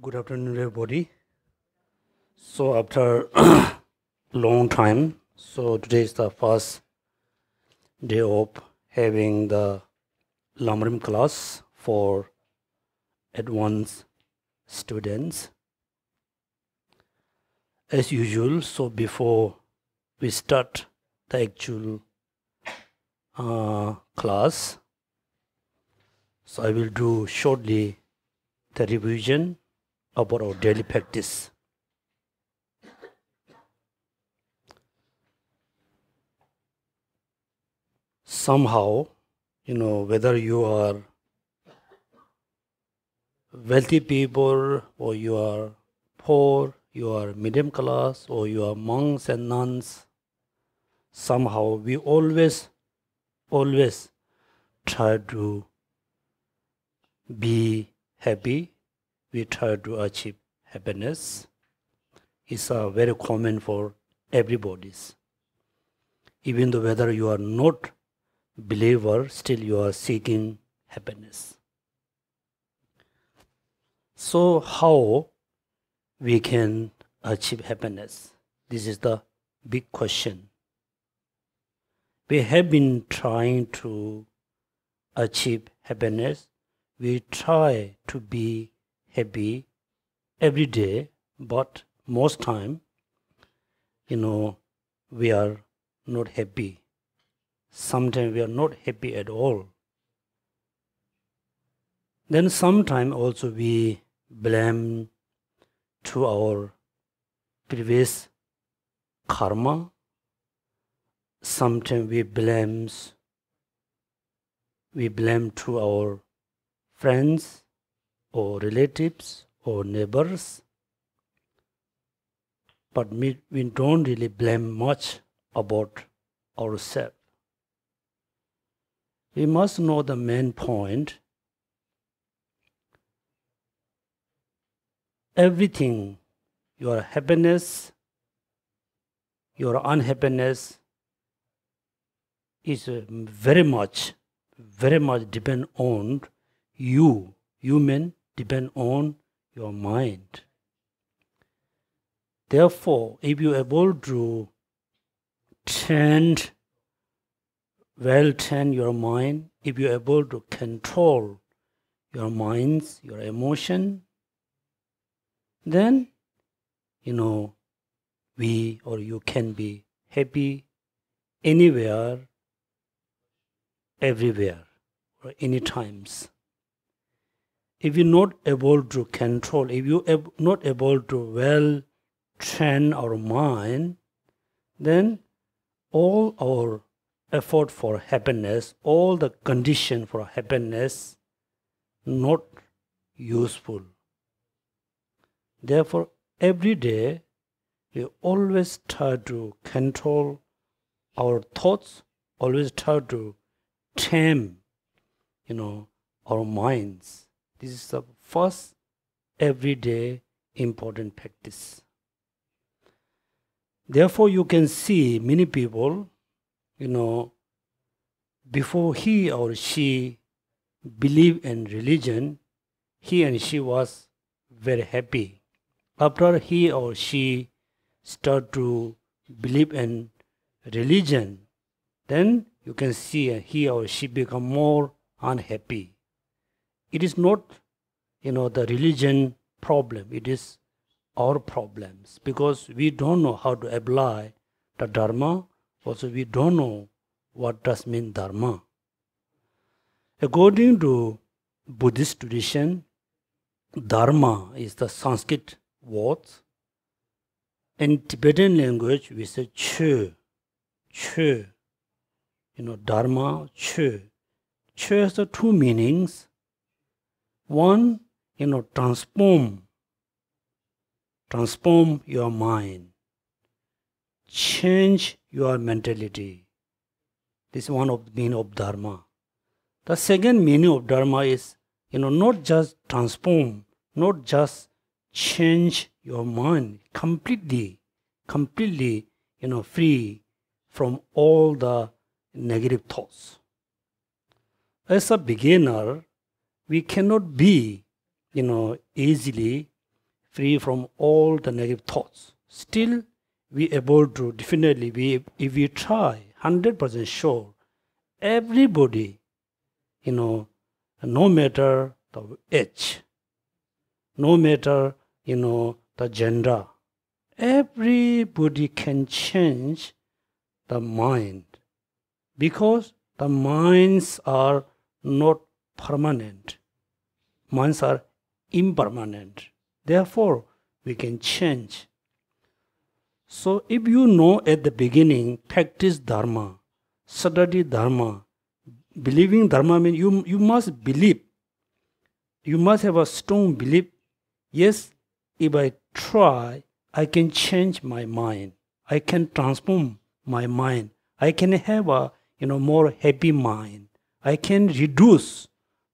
Good afternoon, everybody. So after long time, so today is the first day of having the Lamrim class for advanced students. As usual, so before we start the actual class, so I will do shortly the revision about our daily practice. Somehow, whether you are wealthy people or you are poor, you are medium class or you are monks and nuns, somehow we always try to be happy. We try to achieve happiness. It's very common for everybody's. Even though whether you are not believer, still you are seeking happiness. So how we can achieve happiness? This is the big question. We have been trying to achieve happiness. We try to be happy every day, but most time, we are not happy. Sometimes we are not happy at all. Then sometimes also we blame to our previous karma. Sometimes we blame to our friends or relatives or neighbors. But we don't really blame much about ourselves. We must know the main point. Everything, your happiness, your unhappiness is very much depend on you. Human depend on your mind. Therefore, if you are able to train your mind, if you are able to control your minds, your emotion, then we or you can be happy anywhere, everywhere, or any times. If you're not able to control, if you're not able to well train our mind, then all our effort for happiness, all the condition for happiness, not useful. Therefore, every day, we always try to control our thoughts, always try to tame, our minds. This is the first everyday important practice. Therefore, you can see many people, before he or she believe in religion, he and she was very happy. After he or she start to believe in religion, then you can see he or she become more unhappy. It is not, the religion problem. It is our problems because we don't know how to apply the Dharma. Also, we don't know what does mean Dharma. According to Buddhist tradition, Dharma is the Sanskrit word. In Tibetan language, we say Che. Dharma, Che. Che has the two meanings. One, transform your mind, change your mentality. This is one of the meaning of Dharma. The second meaning of Dharma is, not just transform, not just change your mind completely, free from all the negative thoughts. As a beginner, we cannot be, easily free from all the negative thoughts. Still, we able to, definitely, if we try, 100% sure, everybody, no matter the age, no matter, the gender, everybody can change the mind, because the minds are not permanent. Minds are impermanent. Therefore, we can change. So if you know at the beginning, practice Dharma, study Dharma, believing Dharma means you must believe. You must have a strong belief. Yes, if I try, I can change my mind. I can transform my mind. I can have a more happy mind. I can reduce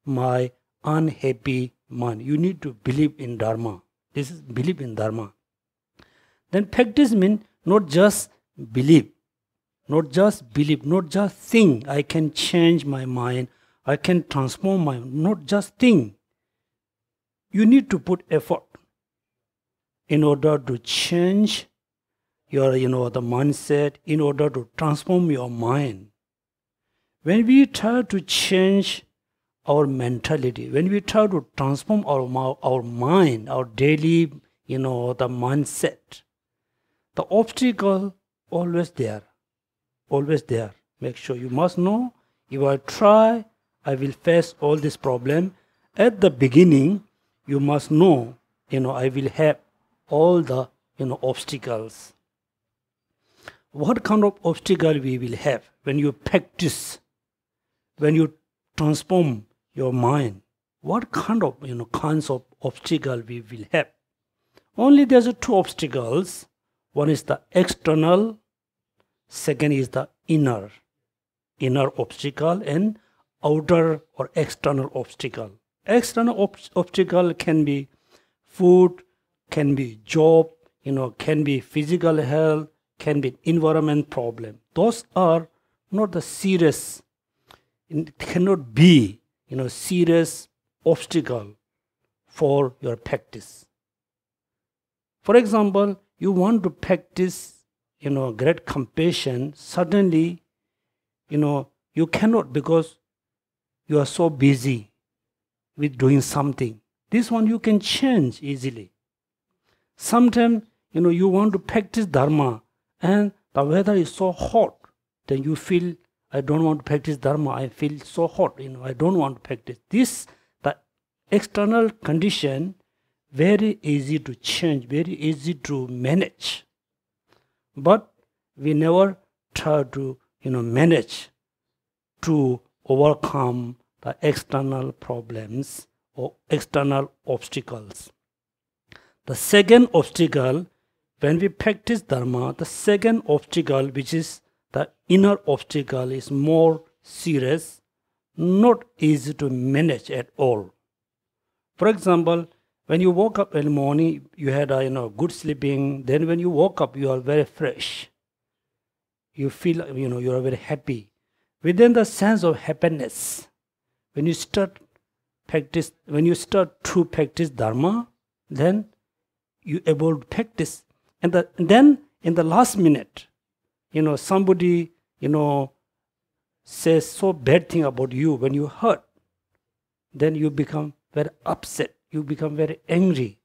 my unhappy mind. You need to believe in Dharma. This is belief in Dharma. Then practice means not just believe, not just think. I can change my mind. I can transform my mind. Not just think. You need to put effort in order to change your, the mindset, in order to transform your mind. When we try to change our mentality, when we try to transform our mind, our daily, the mindset, the obstacle always there, always there. Make sure you must know, if I try, I will face all this problem. At the beginning, you must know, I will have all the, obstacles. What kind of obstacle we will have when you practice, when you transform your mind? What kind of, kinds of obstacle we will have? Only there's two obstacles. One is the external, second is the inner obstacle, and outer or external obstacle. External obstacle can be food, can be job, can be physical health, can be environment problem. Those are not the serious, it cannot be, serious obstacle for your practice. For example, you want to practice, great compassion. Suddenly, you cannot, because you are so busy with doing something. This one you can change easily. Sometimes, you want to practice Dharma and the weather is so hot. Then you feel, I don't want to practice Dharma. I feel so hot, I don't want to practice. This, the external condition, very easy to change, very easy to manage. But we never try to, manage to overcome the external problems or external obstacles. The second obstacle, when we practice Dharma, the second obstacle, which is the inner obstacle, is more serious, not easy to manage at all. For example, when you woke up in the morning, you had a good sleeping. Then when you woke up, you are very fresh. You feel, you are very happy. Within the sense of happiness, when you start to practice Dharma, then you able to practice. And then in the last minute, somebody, says so bad thing about you when you hurt. Then you become very upset. You become very angry.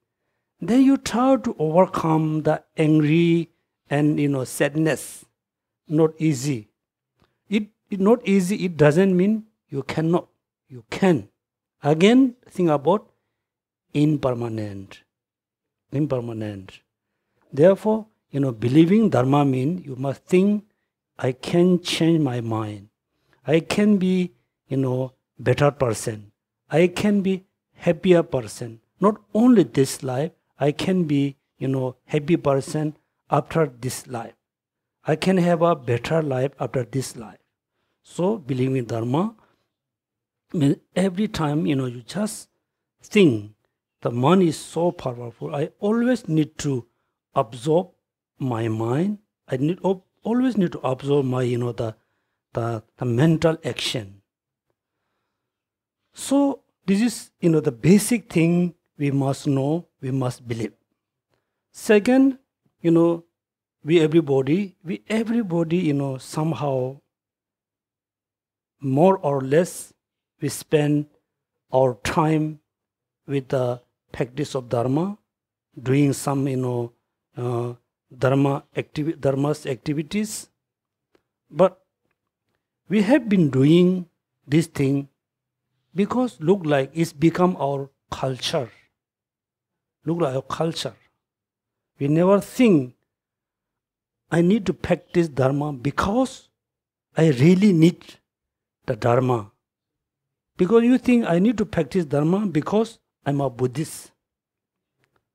Then you try to overcome the angry and sadness. Not easy. It not easy. It doesn't mean you cannot. You can. Again, think about impermanent. Impermanent. Therefore, believing Dharma means you must think, I can change my mind. I can be, better person. I can be happier person. Not only this life, I can be, happy person after this life. I can have a better life after this life. So, believing Dharma means every time, you just think, the mind is so powerful. I always need to absorb my mind. I always need to absorb my, the mental action. So this is, the basic thing we must know, we must believe. Second, we everybody, somehow, more or less, we spend our time with the practice of Dharma, doing some, Dharma's activities. But we have been doing this thing because look like it's become our culture. Look like our culture. We never think, I need to practice Dharma because I really need the Dharma. Because you think I need to practice Dharma because I'm a Buddhist.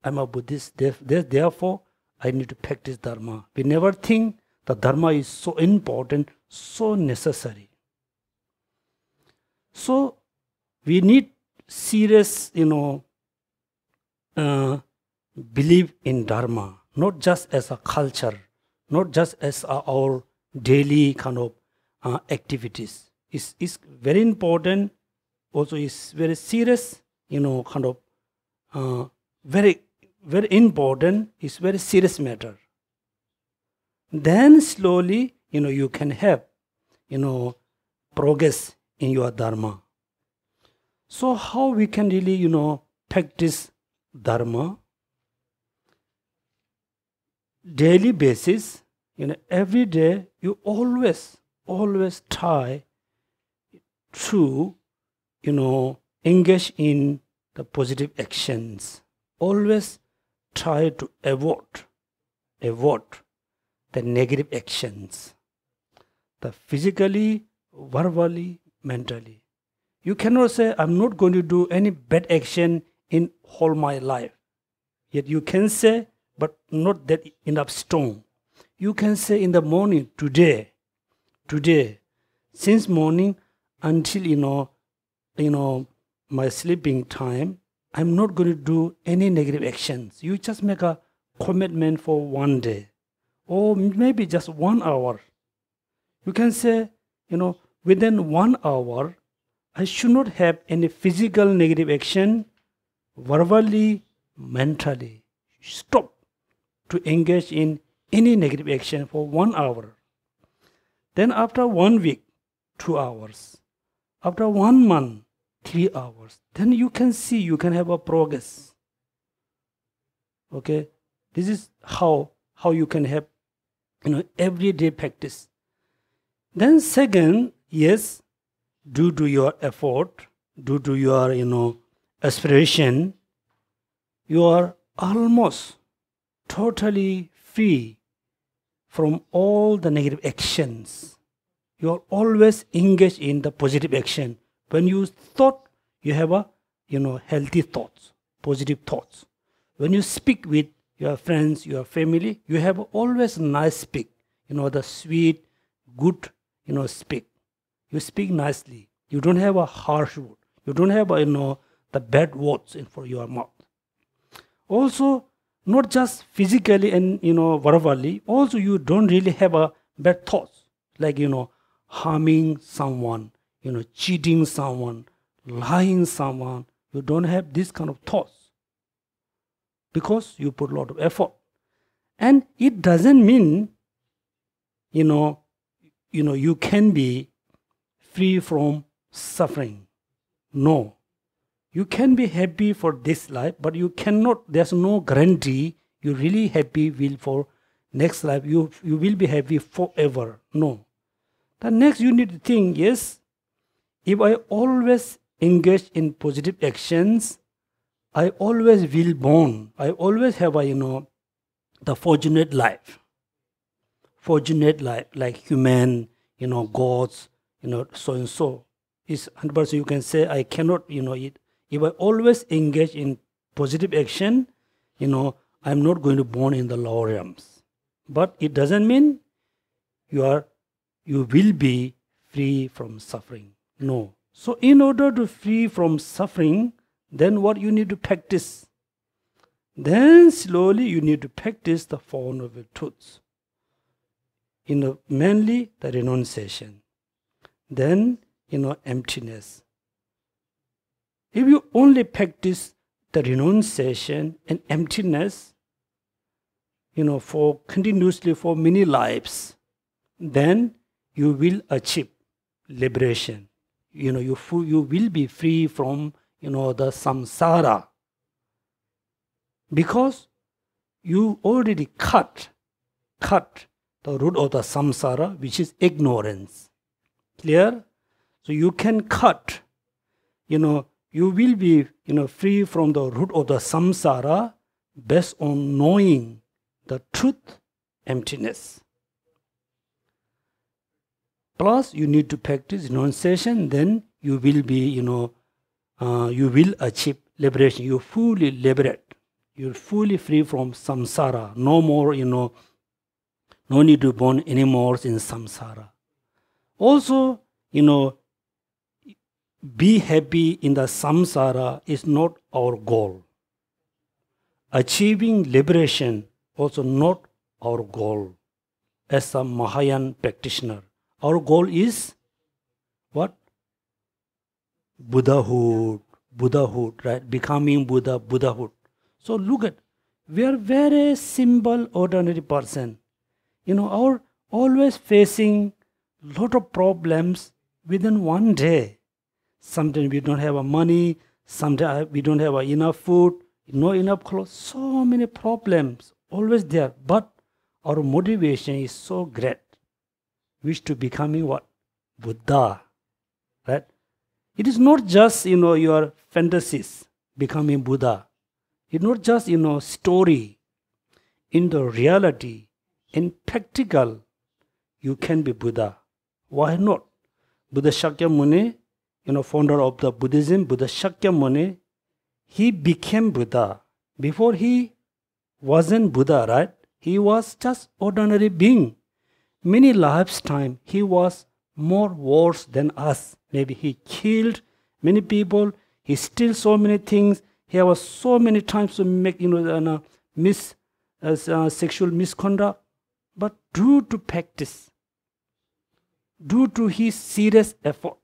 Therefore, I need to practice Dharma. We never think that Dharma is so important, so necessary. So, we need serious, belief in Dharma, not just as a culture, not just as our daily kind of activities. It's very important. Also, it's very serious, kind of very, very important. It's very serious matter. Then slowly, you can have, progress in your Dharma. So how we can really, practice Dharma? Daily basis, every day you always try to, engage in the positive actions. Always try to avoid the negative actions. The physically, verbally, mentally. You cannot say, I'm not going to do any bad action in whole my life. Yet you can say, but not that enough strong. You can say in the morning, today, since morning until, my sleeping time, I'm not going to do any negative actions. You just make a commitment for one day, or maybe just 1 hour. You can say, within 1 hour, I should not have any physical negative action, verbally, mentally. Stop to engage in any negative action for 1 hour. Then after 1 week, 2 hours. After 1 month, 3 hours. Then you can see, you can have a progress. Okay? This is how you can have, everyday practice. Then second, yes, due to your effort, due to your, aspiration, you are almost totally free from all the negative actions. You are always engaged in the positive action. When you thought, you have a, healthy thoughts, positive thoughts. When you speak with your friends, your family, you have always nice speak. The sweet, good, speak. You speak nicely. You don't have a harsh word. You don't have, the bad words for your mouth. Also, not just physically and, verbally, also you don't really have a bad thoughts. Like, harming someone, cheating someone, lying someone. You don't have this kind of thoughts. Because you put a lot of effort. And it doesn't mean, you can be free from suffering. No. You can be happy for this life, but you cannot, there's no guarantee you're really happy will for next life. You will be happy forever. No. The next you need to think, yes, if I always engage in positive actions, I always will born. I always have a, the fortunate life. Fortunate life, like human, gods, so and so. Is 100% you can say, I cannot, if I always engage in positive action, I'm not going to born in the lower realms. But it doesn't mean you will be free from suffering. No. So in order to free from suffering, then what you need to practice? Then slowly you need to practice the Four Noble Truths. Mainly the renunciation. Then, emptiness. If you only practice the renunciation and emptiness, for continuously for many lives, then you will achieve liberation. You will be free from the samsara, because you already cut the root of the samsara, which is ignorance. Clear? So you can cut, you will be free from the root of the samsara based on knowing the truth, emptiness. Plus you need to practice renunciation, then you will be, you will achieve liberation. You fully liberate. You're fully free from samsara. No more, no need to born anymore in samsara. Also, be happy in the samsara is not our goal. Achieving liberation also not our goal. As a Mahayana practitioner, our goal is what? Buddhahood, right? Becoming Buddha, Buddhahood. So look at, we are very simple, ordinary person. Our always facing lot of problems within one day. Sometimes we don't have money, sometimes we don't have enough food, no enough clothes, so many problems always there. But our motivation is so great. Wish to becoming what? Buddha, right? It is not just, your fantasies becoming Buddha. It's not just, story. In the reality, in practical, you can be Buddha. Why not? Buddha Shakyamuni, founder of the Buddhism, Buddha Shakyamuni, he became Buddha. Before he wasn't Buddha, right? He was just ordinary being. Many lifetime he was more worse than us. Maybe he killed many people. He stole so many things. He was so many times to make sexual misconduct. But due to practice, due to his serious effort,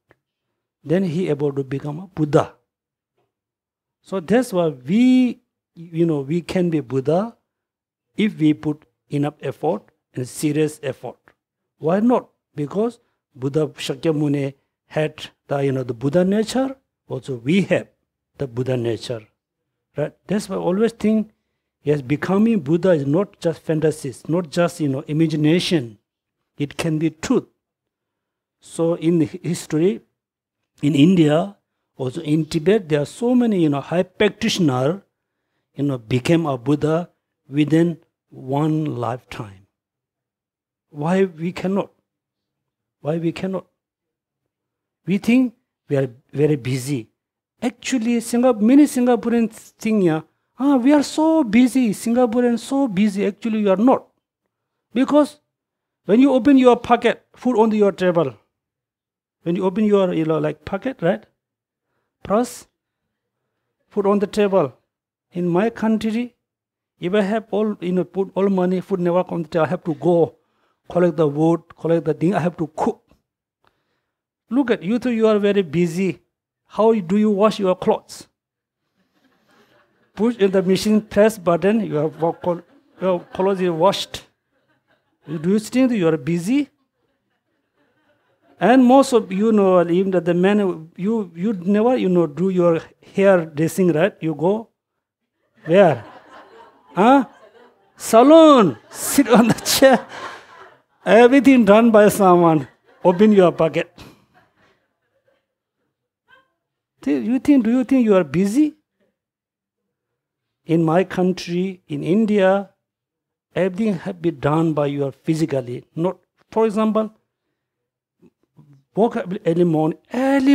then he able to become a Buddha. So that's why we can be Buddha if we put enough effort and serious effort. Why not? Because Buddha Shakyamuni had the Buddha nature. Also we have the Buddha nature, right? That's why I always think, yes, becoming Buddha is not just fantasies, not just imagination. It can be truth. So in history, in India, also in Tibet, there are so many high practitioners became a Buddha within one lifetime. Why we cannot? Why we cannot? We think we are very busy. Actually, many Singaporeans think, we are so busy, Singaporeans so busy. Actually, you are not. Because when you open your pocket, food on your table, when you open your pocket, right? Plus, food on the table. In my country, if I have all, put all money, food never comes, I have to go collect the wood, collect the thing, I have to cook. Look at you two, you are very busy. How do you wash your clothes? Push in the machine, press button, your clothes are washed. Do you think you are busy? And most of even the men, you never do your hair dressing, right? You go where? Salon. Sit on the chair. Everything done by someone. Open your pocket. Do you think you are busy? In my country, in India, everything has been done by you physically. Not, for example, walk up early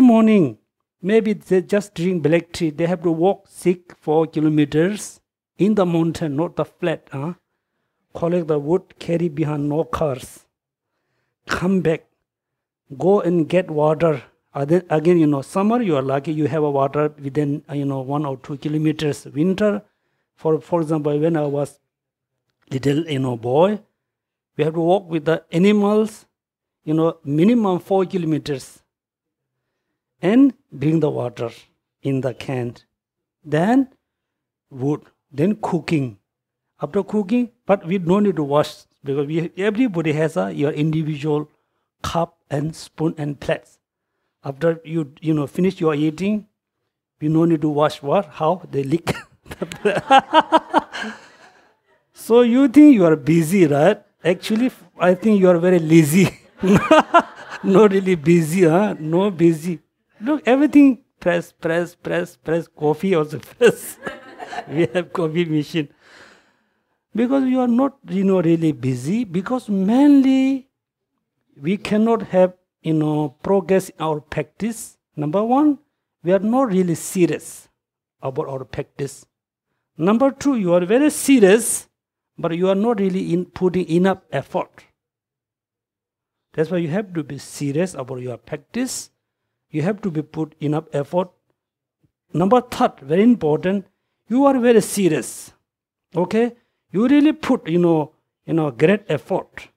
morning. Maybe they just drink black tea. They have to walk 4 kilometers in the mountain, not the flat. Collect the wood, carry behind, no cars. Come back, go and get water. Again, summer you are lucky, you have a water within 1 or 2 kilometers. Winter, for example, when I was little boy, we have to walk with the animals, minimum 4 kilometers, and bring the water in the can. Then wood, then cooking. After cooking, But we don't need to wash because everybody has your individual cup and spoon and plates. After you finish your eating, we no need to wash what? How? They lick. So you think you are busy, right? Actually, I think you are very lazy. Not really busy, huh? No busy. Look, everything press. Coffee also press. We have coffee machine. Because you are not, really busy. Because mainly we cannot have, progress in our practice. Number one, we are not really serious about our practice. Number two, you are very serious, but you are not really putting enough effort. That's why you have to be serious about your practice. You have to be put enough effort. Number third, very important, you are very serious. Okay? You really put, great effort.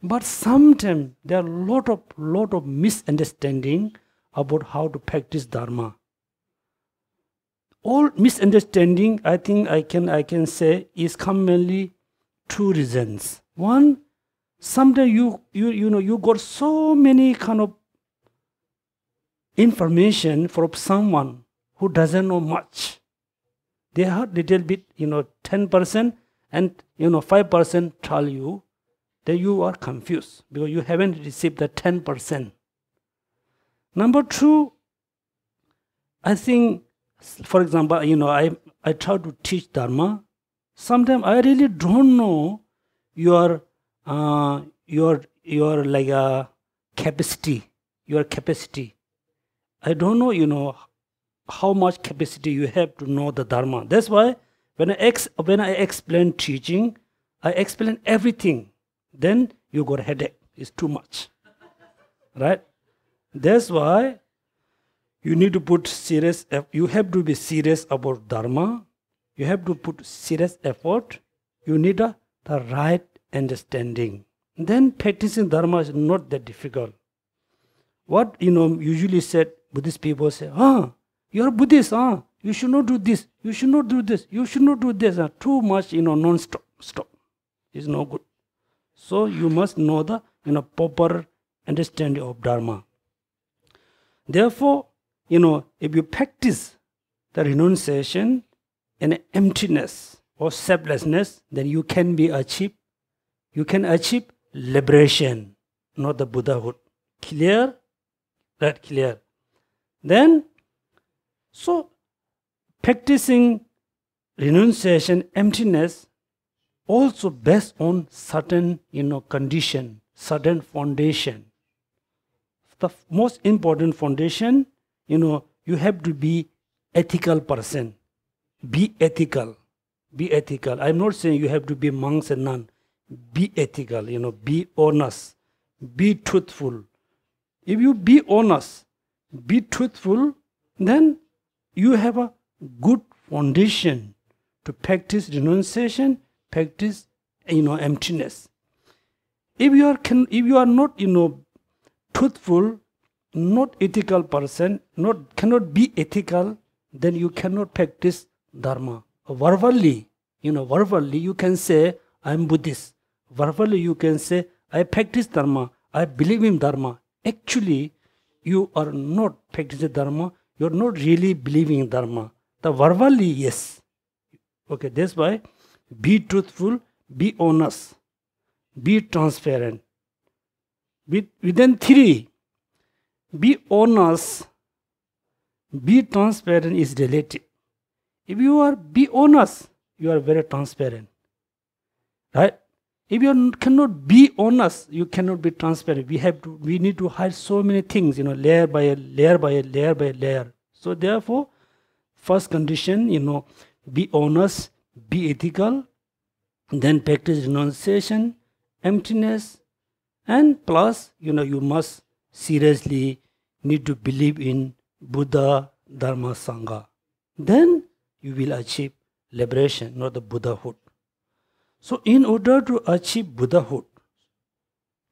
But sometimes there are lot of misunderstanding about how to practice Dharma. All misunderstanding, I think I can say, is commonly two reasons. One, sometimes you got so many kind of information from someone who doesn't know much. They heard little bit, 10%, and 5% tell you that you are confused because you haven't received the 10%. Number two, I think, for example, I try to teach Dharma. Sometimes I really don't know your like a capacity. Your capacity. I don't know, how much capacity you have to know the Dharma. That's why when I explain teaching, I explain everything. Then you got a headache. It's too much, right? That's why you need to put serious. You have to be serious about Dharma. You have to put serious effort. You need the right understanding. Then practicing Dharma is not that difficult. What usually said, Buddhist people say, you are Buddhist, you should not do this, you should not do this, you should not do this. Too much, non-stop. Stop. It's no good. So you must know the proper understanding of Dharma. Therefore, if you practice the renunciation and emptiness or selflessness, then you can achieve liberation, not the Buddhahood. Clear? That clear. Then, so practicing renunciation, emptiness, also based on certain, condition, certain foundation. The most important foundation, you have to be ethical person. Be ethical. Be ethical. I'm not saying you have to be monks and nuns. Be ethical, be honest. Be truthful. If you be honest, be truthful, then you have a good foundation to practice renunciation, practice, emptiness. If you are not, truthful, not ethical person, cannot be ethical, then you cannot practice Dharma. Verbally, you can say, I am Buddhist. Verbally, you can say, I practice Dharma, I believe in Dharma. Actually, you are not practicing Dharma, you are not really believing in Dharma. The verbally, yes. Okay, that's why be truthful, be honest, be transparent. Within three, be honest, be transparent is relative. If you are be honest, you are very transparent. Right? If you cannot be honest, you cannot be transparent. We need to hide so many things, layer by layer. So therefore, first condition, be honest, be ethical, then practice renunciation, emptiness, and plus, you must seriously need to believe in Buddha, Dharma, Sangha. Then you will achieve liberation, not the Buddhahood. So in order to achieve Buddhahood,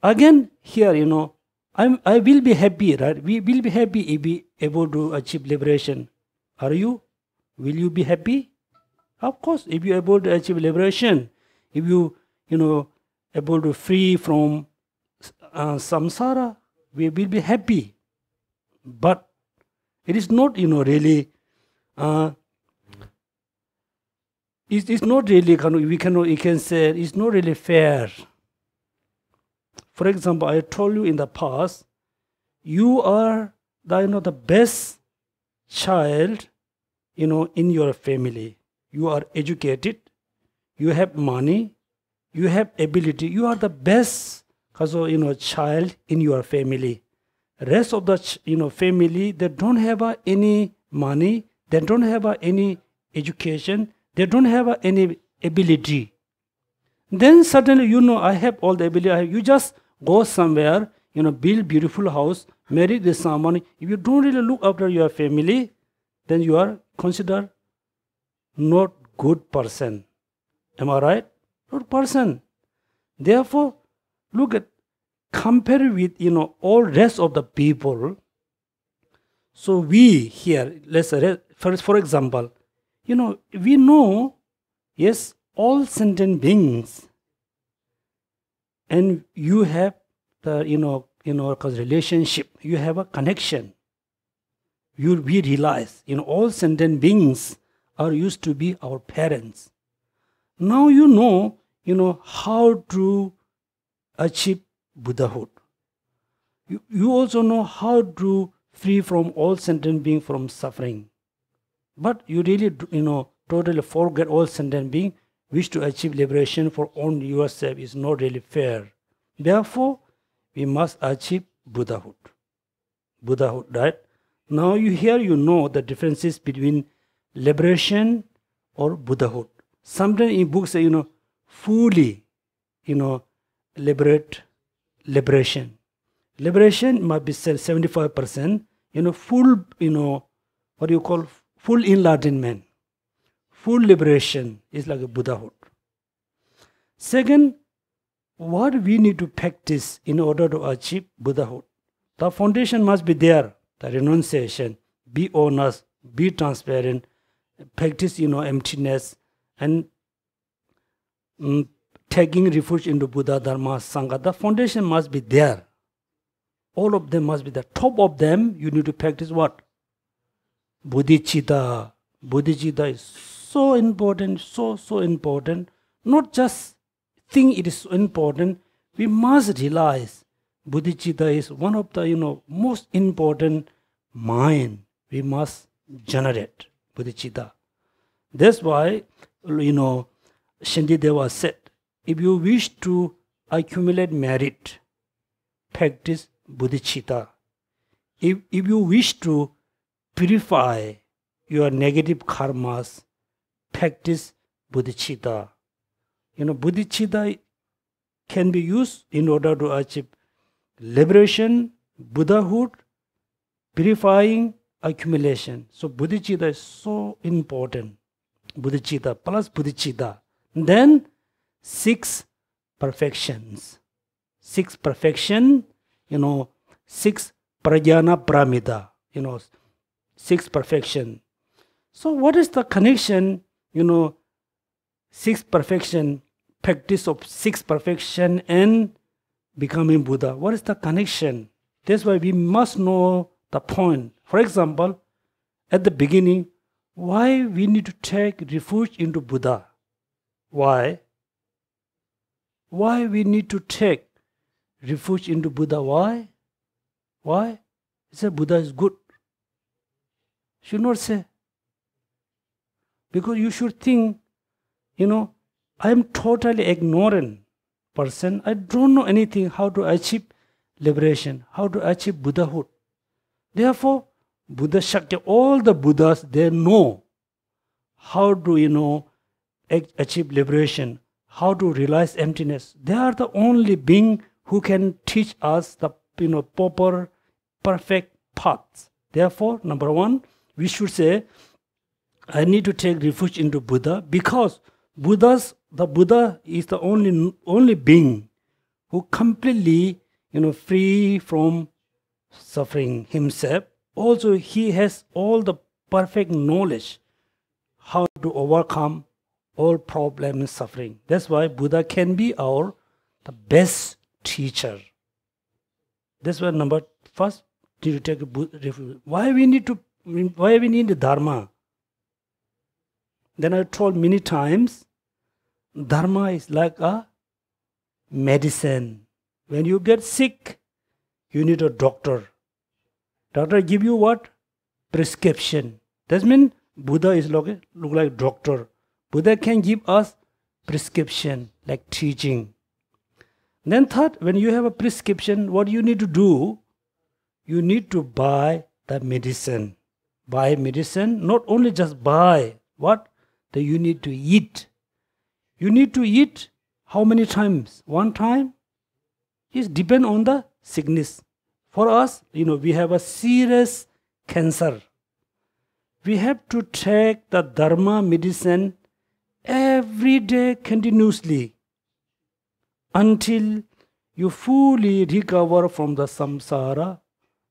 again here, I will be happy, right? We will be happy if we able to achieve liberation. Are you? Will you be happy? Of course, if you are able to achieve liberation, if you able to free from samsara, we will be happy. But it is not, really. It's not really. We can say it's not really fair. For example, I told you in the past, you are the best child, in your family. You are educated, you have money, you have ability. You are the best, child in your family. Rest of the family, they don't have any money, they don't have any education, they don't have any ability. Then suddenly, I have all the ability. You just go somewhere, build beautiful house, marry this someone. If you don't really look after your family, then you are considered not good person. Am I right? Not person. Therefore, look at, compare with, all rest of the people. So we here, let's say, for example, we know, yes, all sentient beings, and you have the, relationship, you have a connection. We realize, all sentient beings are used to be our parents. Now you know how to achieve Buddhahood. You also know how to free from all sentient beings from suffering. But you really, totally forget all sentient beings, wish to achieve liberation for only yourself is not really fair. Therefore, we must achieve Buddhahood. Buddhahood, right? Now you know the differences between liberation or Buddhahood. Sometimes in books say, fully, liberation. Liberation must be 75%, full, what you call full enlightenment. Full liberation is like a Buddhahood. Second, what we need to practice in order to achieve Buddhahood. The foundation must be there. The renunciation, be honest, be transparent, practice, emptiness, and taking refuge into Buddha, Dharma, Sangha. The foundation must be there. All of them must be there. Top of them, you need to practice what? Bodhichitta. Bodhichitta is so important, so important. Not just think it is so important. We must realize Bodhichitta is one of the most important mind we must generate. Bodhichitta. That's why Shantideva said, if you wish to accumulate merit, practice Bodhichitta. If you wish to purify your negative karmas, practice Bodhichitta. Bodhichitta can be used in order to achieve liberation, Buddhahood, purifying, accumulation. So Bodhichitta is so important. Bodhichitta plus Bodhichitta. Then 6 perfections. 6 perfection, 6 prajnana paramita, 6 perfection. So what is the connection, 6 perfection, practice of 6 perfection and becoming Buddha? What is the connection? That's why we must know the point. For example, at the beginning, why we need to take refuge into Buddha? Why? Why we need to take refuge into Buddha? Why? Why? He said Buddha is good. Should not say. Because you should think, I am totally ignorant person. I don't know anything how to achieve liberation, how to achieve Buddhahood. Therefore, Buddha Shakya, all the Buddhas, they know how to, achieve liberation, how to realize emptiness. They are the only being who can teach us the, proper, perfect paths. Therefore, number 1, we should say, I need to take refuge into Buddha, because the Buddha is the only being who completely, free from suffering himself. Also, he has all the perfect knowledge how to overcome all problem and suffering. That's why Buddha can be the best teacher. That's why first need to take refuge. Why we need the Dharma? Then I told many times, Dharma is like a medicine. When you get sick, you need a doctor. Doctor give you what? Prescription. That means Buddha is look like doctor. Buddha can give us prescription, like teaching. Then third, when you have a prescription, what you need to do? You need to buy the medicine. Buy medicine, not only just buy. What? That you need to eat. You need to eat how many times? One time? It depends on the sickness. For us, we have a serious cancer. We have to take the Dharma medicine every day continuously until you fully recover from the samsara.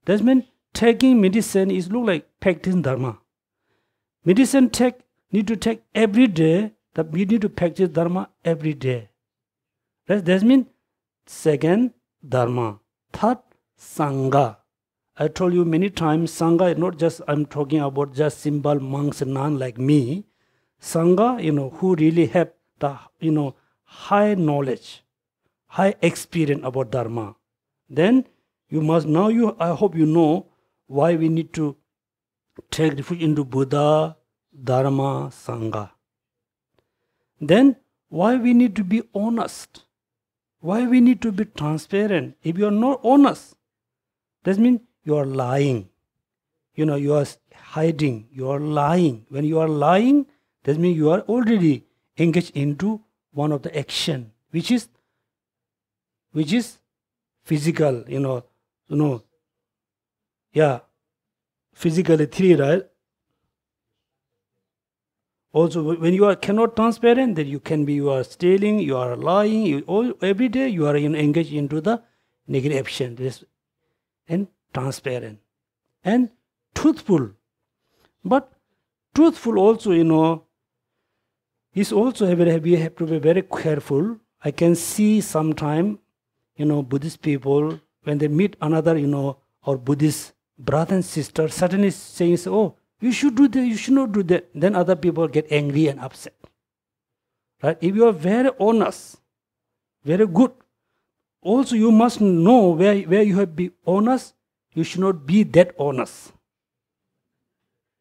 That means taking medicine is look like practicing Dharma. Medicine need to take every day. That we need to practice Dharma every day. That means second, Dharma. Third, Sangha. I told you many times, Sangha is not just, I'm talking about just simple monks and nuns like me. Sangha, who really have the, high knowledge, high experience about Dharma. Then you must, I hope you know why we need to take refuge into Buddha, Dharma, Sangha. Then why we need to be honest? Why we need to be transparent? If you are not honest, that means you are lying. You are hiding. You are lying. When you are lying, that means you are already engaged into one of the action, which is physical. Physically three, right? Also, when you are cannot transparent, then you are stealing, you are lying. Every day you are engaged into the negative action. And transparent and truthful. But truthful also, is also we have to be very careful. I can see sometime, Buddhist people, when they meet another, or Buddhist brother and sister, suddenly saying, oh, you should do that, you should not do that. Then other people get angry and upset. Right? If you are very honest, very good, also you must know where you have to be honest. You should not be that honest.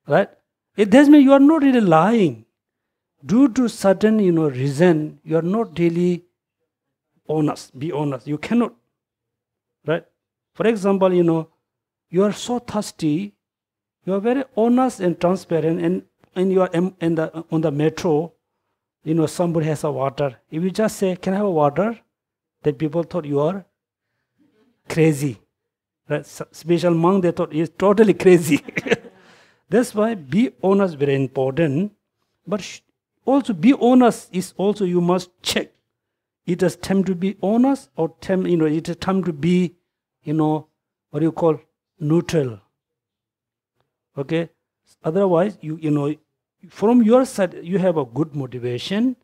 Right? It does mean you are not really lying. Due to certain, reason, you are not really honest. Be honest. You cannot. Right? For example, you are so thirsty. You are very honest and transparent, and you are on the metro. Somebody has a water. If you just say, "Can I have a water?" then people thought you are crazy. Right? Special monk, they thought is totally crazy. That's why be honest very important. But also be honest is also you must check. It is time to be honest or time, it is time to be, what you call neutral. Okay. Otherwise, from your side you have a good motivation,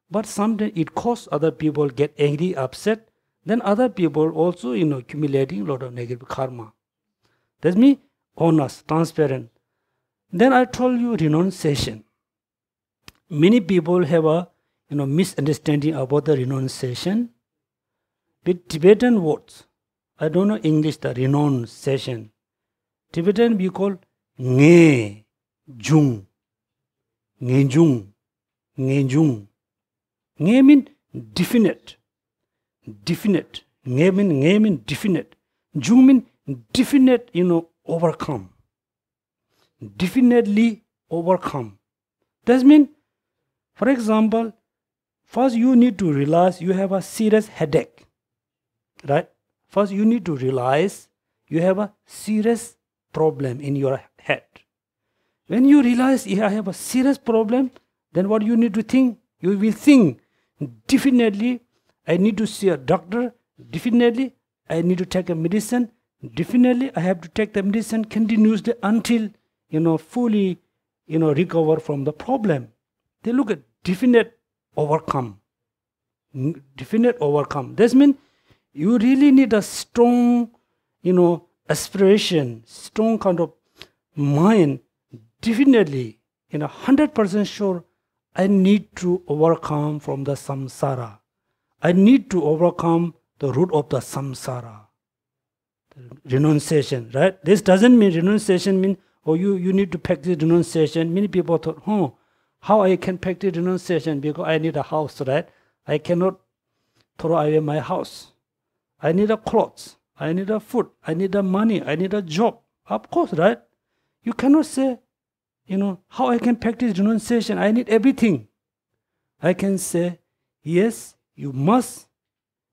but sometimes it causes other people get angry, upset. Then other people also, accumulating a lot of negative karma. That's me, honest, transparent. Then I told you renunciation. Many people have a misunderstanding about the renunciation. With Tibetan words, I don't know English, the renunciation. Tibetan we call nge jung. Nge jung. Nge jung. Nge means definite. Definite. Nge means definite. Jung means definite, overcome. Definitely overcome. That means, for example, first you need to realize you have a serious headache. Right? First you need to realize you have a serious problem in your head. When you realize I have a serious problem, then what you need to think? You will think, definitely I need to see a doctor. Definitely I need to take a medicine. Definitely I have to take the medicine continuously until fully recover from the problem. They look at definite overcome. Definite overcome. That means you really need a strong, aspiration, strong kind of mind. Definitely, 100% sure, I need to overcome from the samsara. I need to overcome the root of the samsara. The renunciation, right? This doesn't mean renunciation mean, you need to practice renunciation. Many people thought, how I can practice renunciation because I need a house, right? I cannot throw away my house. I need a clothes. I need a food. I need a money. I need a job. Of course, right? You cannot say, how I can practice renunciation. I need everything. I can say, yes, you must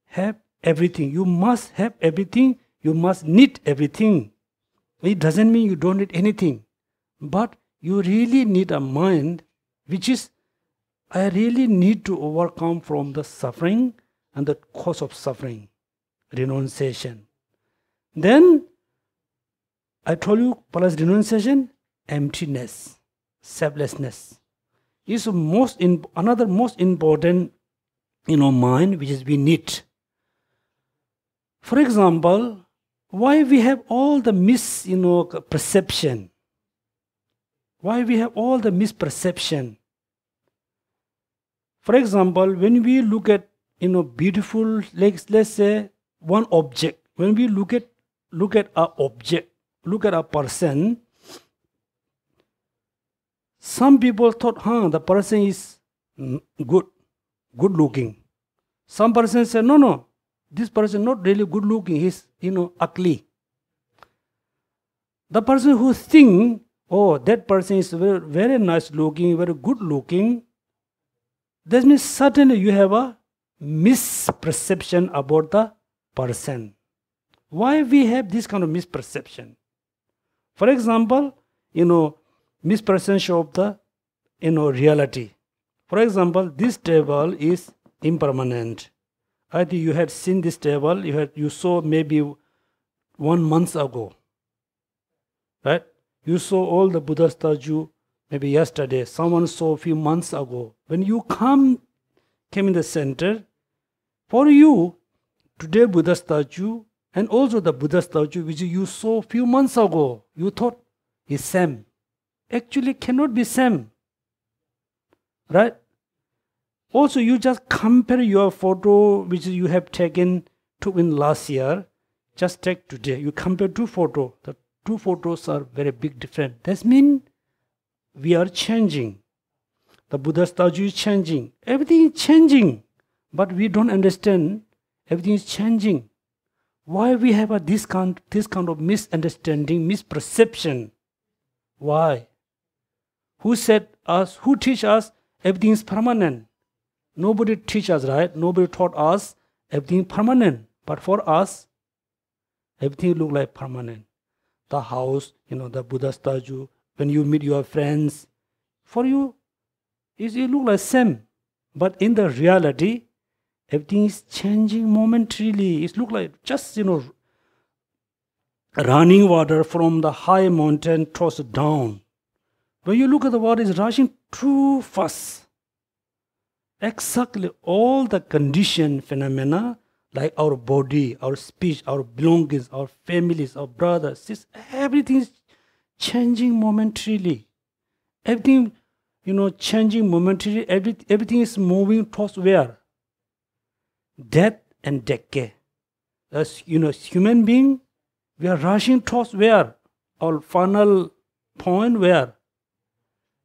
have everything. You must have everything. You must need everything. It doesn't mean you don't need anything. But you really need a mind which is, I really need to overcome from the suffering and the cause of suffering. Renunciation. Then, I told you, plus renunciation, emptiness, selflessness is another most important, mind which is we need. For example, why we have all the perception? Why we have all the misperception? For example, when we look at beautiful, let's say one object. When we look at a object, look at a person, some people thought, the person is good looking. Some person said, no, this person not really good looking, he's ugly. The person who think, that person is very, very nice looking, very good looking, that means certainly you have a misperception about the person. Why we have this kind of misperception? For example, misperception of the reality. For example, this table is impermanent. I think you had seen this table, you saw maybe 1 month ago. Right? You saw all the Buddha statue maybe yesterday, someone saw a few months ago. When you came in the center, for you, today Buddha statue and also the Buddha statue which you saw a few months ago, you thought is same. Actually cannot be same. Right? Also, you just compare your photo which you have took in last year, just take today. You compare two photos. The two photos are very big different. That means we are changing. The Buddha statue is changing. Everything is changing. But we don't understand everything is changing. Why we have this kind of misunderstanding, misperception? Why? Who teach us everything is permanent? Nobody teach us, right? Nobody taught us everything is permanent. But for us, everything look like permanent. The house, the Buddha statue, when you meet your friends, for you, it look like same. But in the reality, everything is changing momentarily. It look like just, running water from the high mountain tossed down. When you look at the water, it's rushing too fast. Exactly all the conditioned phenomena, like our body, our speech, our belongings, our families, our brothers, sisters, everything is changing momentarily. Everything, changing momentarily. Everything is moving towards where? Death and decay. As human being, we are rushing towards where? Our final point where?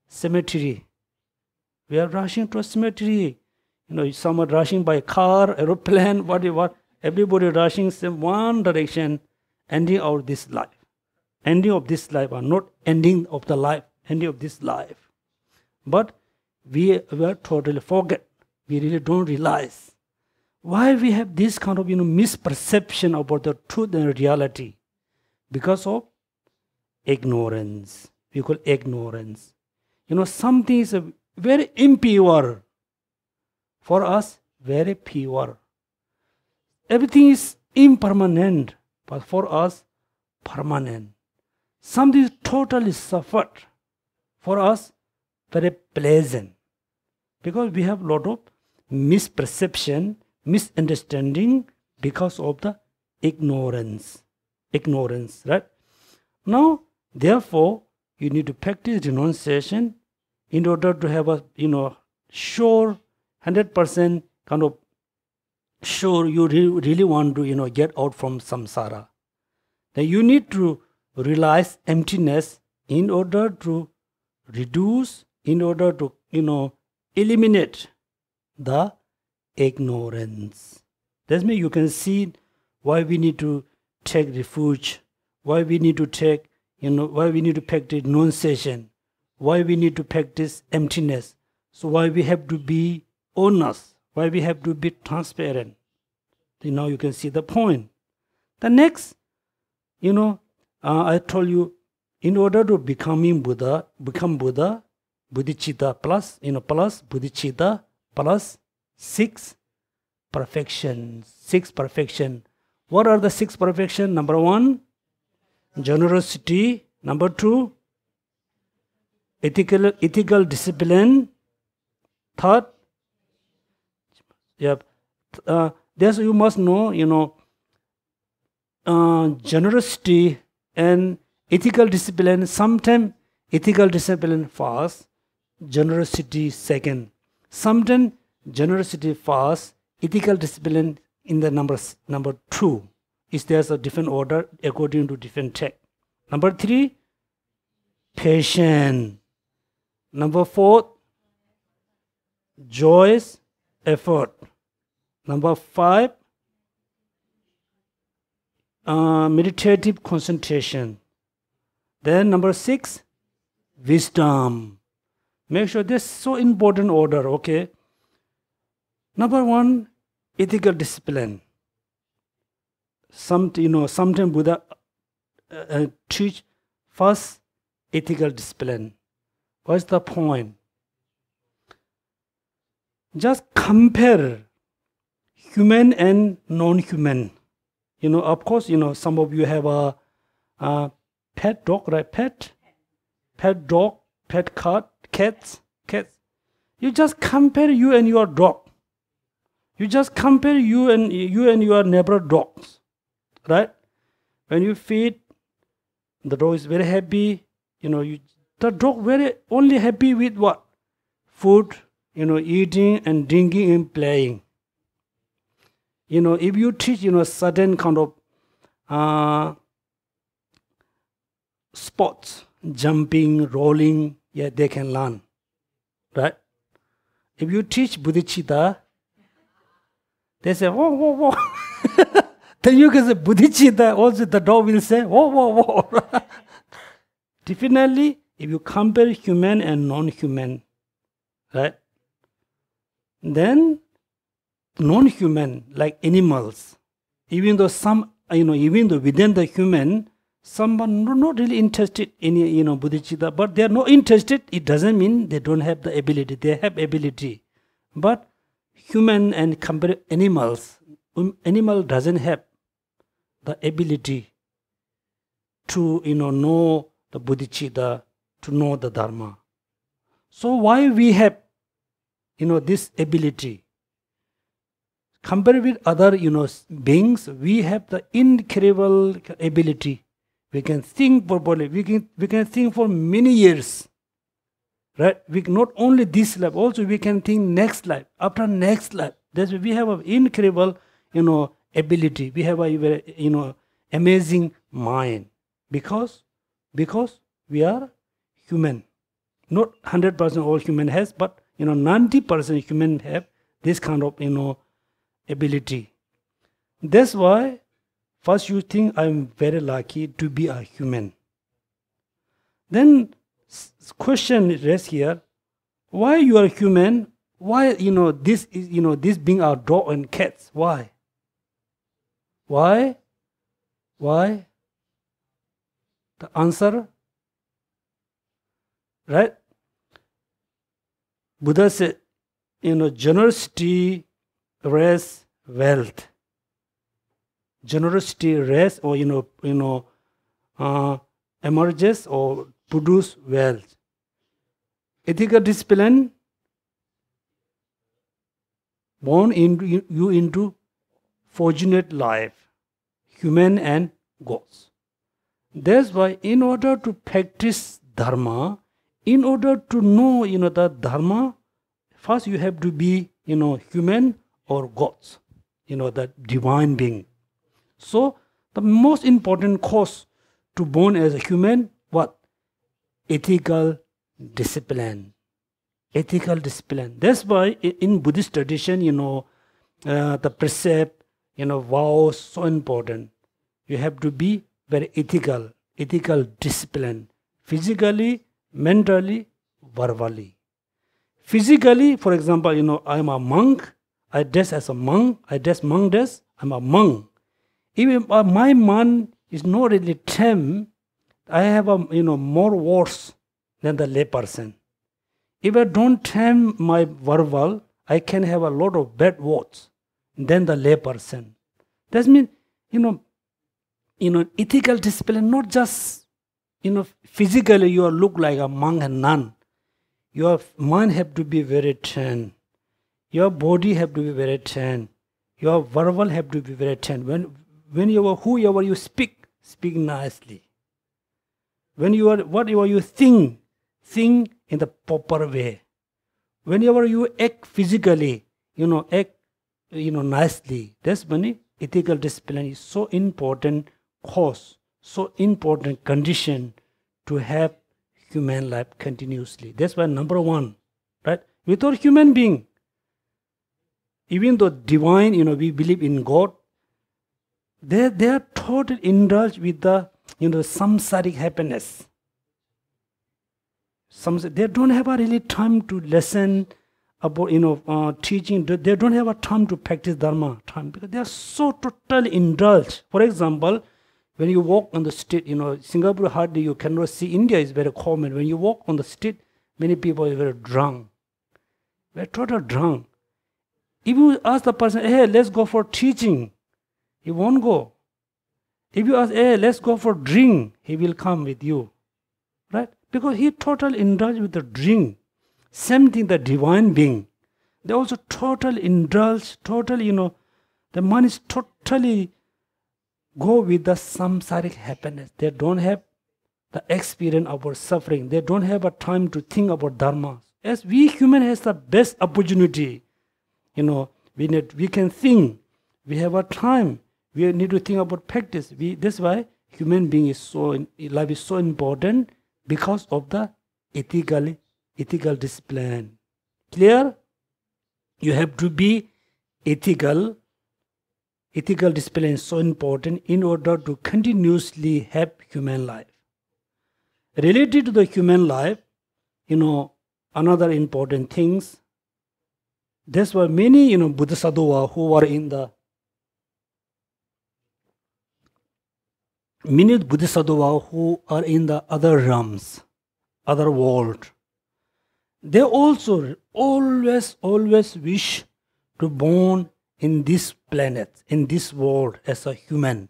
Cemetery. We are rushing to a cemetery. Some are rushing by car, aeroplane, what. Everybody rushing in one direction, ending of this life. Ending of this life, or not ending of the life, ending of this life. But we are totally forget. We really don't realize. Why we have this kind of misperception about the truth and reality? Because of ignorance. We call ignorance. Something is very impure. For us, very pure. Everything is impermanent, but for us, permanent. Something is totally suffered. For us, very pleasant. Because we have a lot of misperception, misunderstanding because of the ignorance. Ignorance, right? Now, therefore, you need to practice renunciation in order to have a, sure, 100% kind of sure you really want to, get out from samsara. Then you need to realize emptiness in order to reduce, in order to, eliminate the ignorance. That's means you can see why we need to take refuge, why we need to take, why we need to practice renunciation, why we need to practice emptiness. So why we have to be honest, why we have to be transparent. Now you can see the point. The next, I told you, in order to become Buddha, Bodhichitta plus, plus Bodhichitta plus 6 perfections. 6 perfections. What are the 6 perfections? Number 1, generosity. Number 2, ethical discipline. Third, this you must know, generosity and ethical discipline. Sometimes ethical discipline first, generosity second. Sometimes generosity first, ethical discipline in the number 2. Is there's a different order according to different text. Number 3, patience. Number 4, joyous effort. Number 5, meditative concentration. Then number 6, wisdom. Make sure this is so important order, okay? Number 1, ethical discipline. Sometimes Buddha teach first ethical discipline. What's the point? Just compare human and non-human. Of course, some of you have a pet dog, right? Pet dog, pet cat, cats. You just compare you and your dog. You just compare you and your neighbor dogs, right? When you feed, the dog is very happy. The dog very only happy with what? Food, eating and drinking and playing. If you teach, certain kind of sports, jumping, rolling, they can learn, right? If you teach Bodhichitta, they say, whoa, whoa, whoa. Then you can say Bodhichitta, also the dog will say, whoa, whoa, whoa. Definitely, if you compare human and non-human, right? Then non-human, like animals, even though even though within the human, some are not really interested in, Bodhichitta, but they are not interested, it doesn't mean they don't have the ability. They have ability. But human and compare animals, animal doesn't have the ability to, know the Bodhichitta, to know the Dharma. So why we have, this ability? Compared with other, beings, we have the incredible ability. We can think properly. We can think for many years, right? We not only this life, also we can think next life, after next life. That's why we have an incredible, ability. We have a very, amazing mind because we are human. Not 100% all human has, but 90% human have this kind of, ability. That's why first you think I'm very lucky to be a human. Then question rests here, why you are human? Why this is this being our dog and cats? Why? The answer, right? Buddha said, generosity raise wealth. Generosity raise or emerges or produce wealth. Ethical discipline born into you into fortunate life, human and gods. That's why in order to practice Dharma, in order to know, the Dharma, first you have to be, human or gods, the divine being. So the most important cause to born as a human, what? Ethical discipline. Ethical discipline. That's why in Buddhist tradition, the precept, vows, so important. You have to be very ethical discipline. Physically, mentally, verbally. Physically, for example, I am a monk, I dress as a monk, I dress monk dress, I'm a monk. Even my mind is not really tame, I have more words than the lay person. If I don't tame my verbal, I can have a lot of bad words than the lay person. That means, ethical discipline, not just, physically you look like a monk and nun. Your mind have to be very tame. Your body have to be very tame. Your verbal have to be very tame. When whoever you speak nicely. Whatever you think in the proper way. Whenever you act physically, act, nicely. That's when ethical discipline is so important cause, so important condition to have human life continuously. That's why number one, right? Without human being, even though divine, we believe in God, they are totally indulged with the, samsaric happiness. They don't have a really time to listen about, teaching. They don't have a time to practice Dharma, because they are so totally indulged. For example, when you walk on the street, Singapore hardly you cannot see. India is very common. When you walk on the street, many people are very drunk. They're totally drunk. If you ask the person, hey, let's go for teaching, he won't go. If you ask, hey, let's go for drink, he will come with you. Right? Because he totally indulged with the drink. Same thing, the divine being. They also totally indulge, totally, the mind is totally go with the samsaric happiness. They don't have the experience about suffering. They don't have a time to think about Dharma. As we human has the best opportunity, we can think. We have a time. We need to think about practice. That's why human being life is so important because of the ethical discipline. Clear? You have to be ethical. Ethical discipline is so important in order to continuously have human life. Related to the human life, another important things. That's why many, Bodhisattva who are in the other realms, other world, they also always wish to born in this planet, in this world as a human.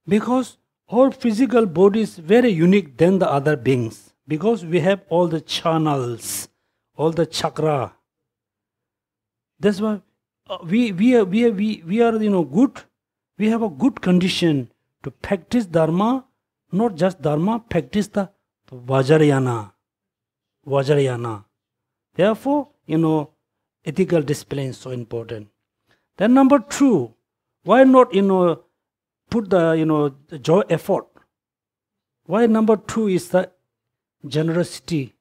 Because our physical body is very unique than the other beings. Because we have all the channels, all the chakra. That's why we are good. We have a good condition to practice Dharma, not just Dharma, practice the Vajrayana. Therefore, ethical discipline is so important. Then number two, why not, put the, the joy effort? Why number two is the generosity?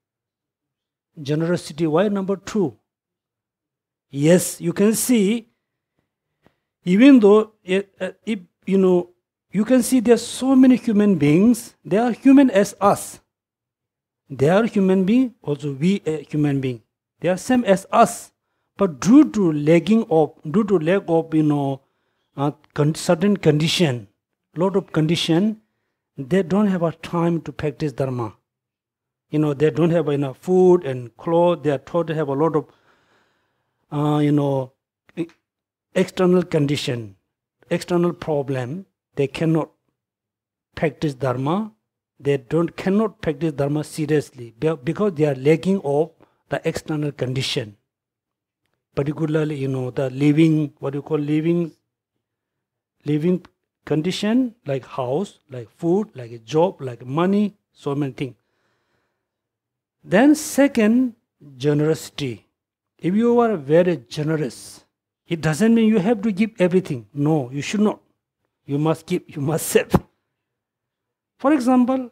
Generosity, why number two? Yes, you can see, even though, if you can see there are so many human beings, they are human as us. They are human being, also we are human being. They are same as us. But due to lack of, certain condition, lot of condition, they don't have a time to practice Dharma. They don't have enough food and clothes. They are taught to have a lot of, external condition, external problem. They cannot practice Dharma. They cannot practice Dharma seriously because they are lacking of the external condition. particularly, the living, what you call living condition, like house, like food, like a job, like money, so many things. Then second, generosity. If you are very generous, it doesn't mean you have to give everything. No, you should not. You must give, you must save. For example,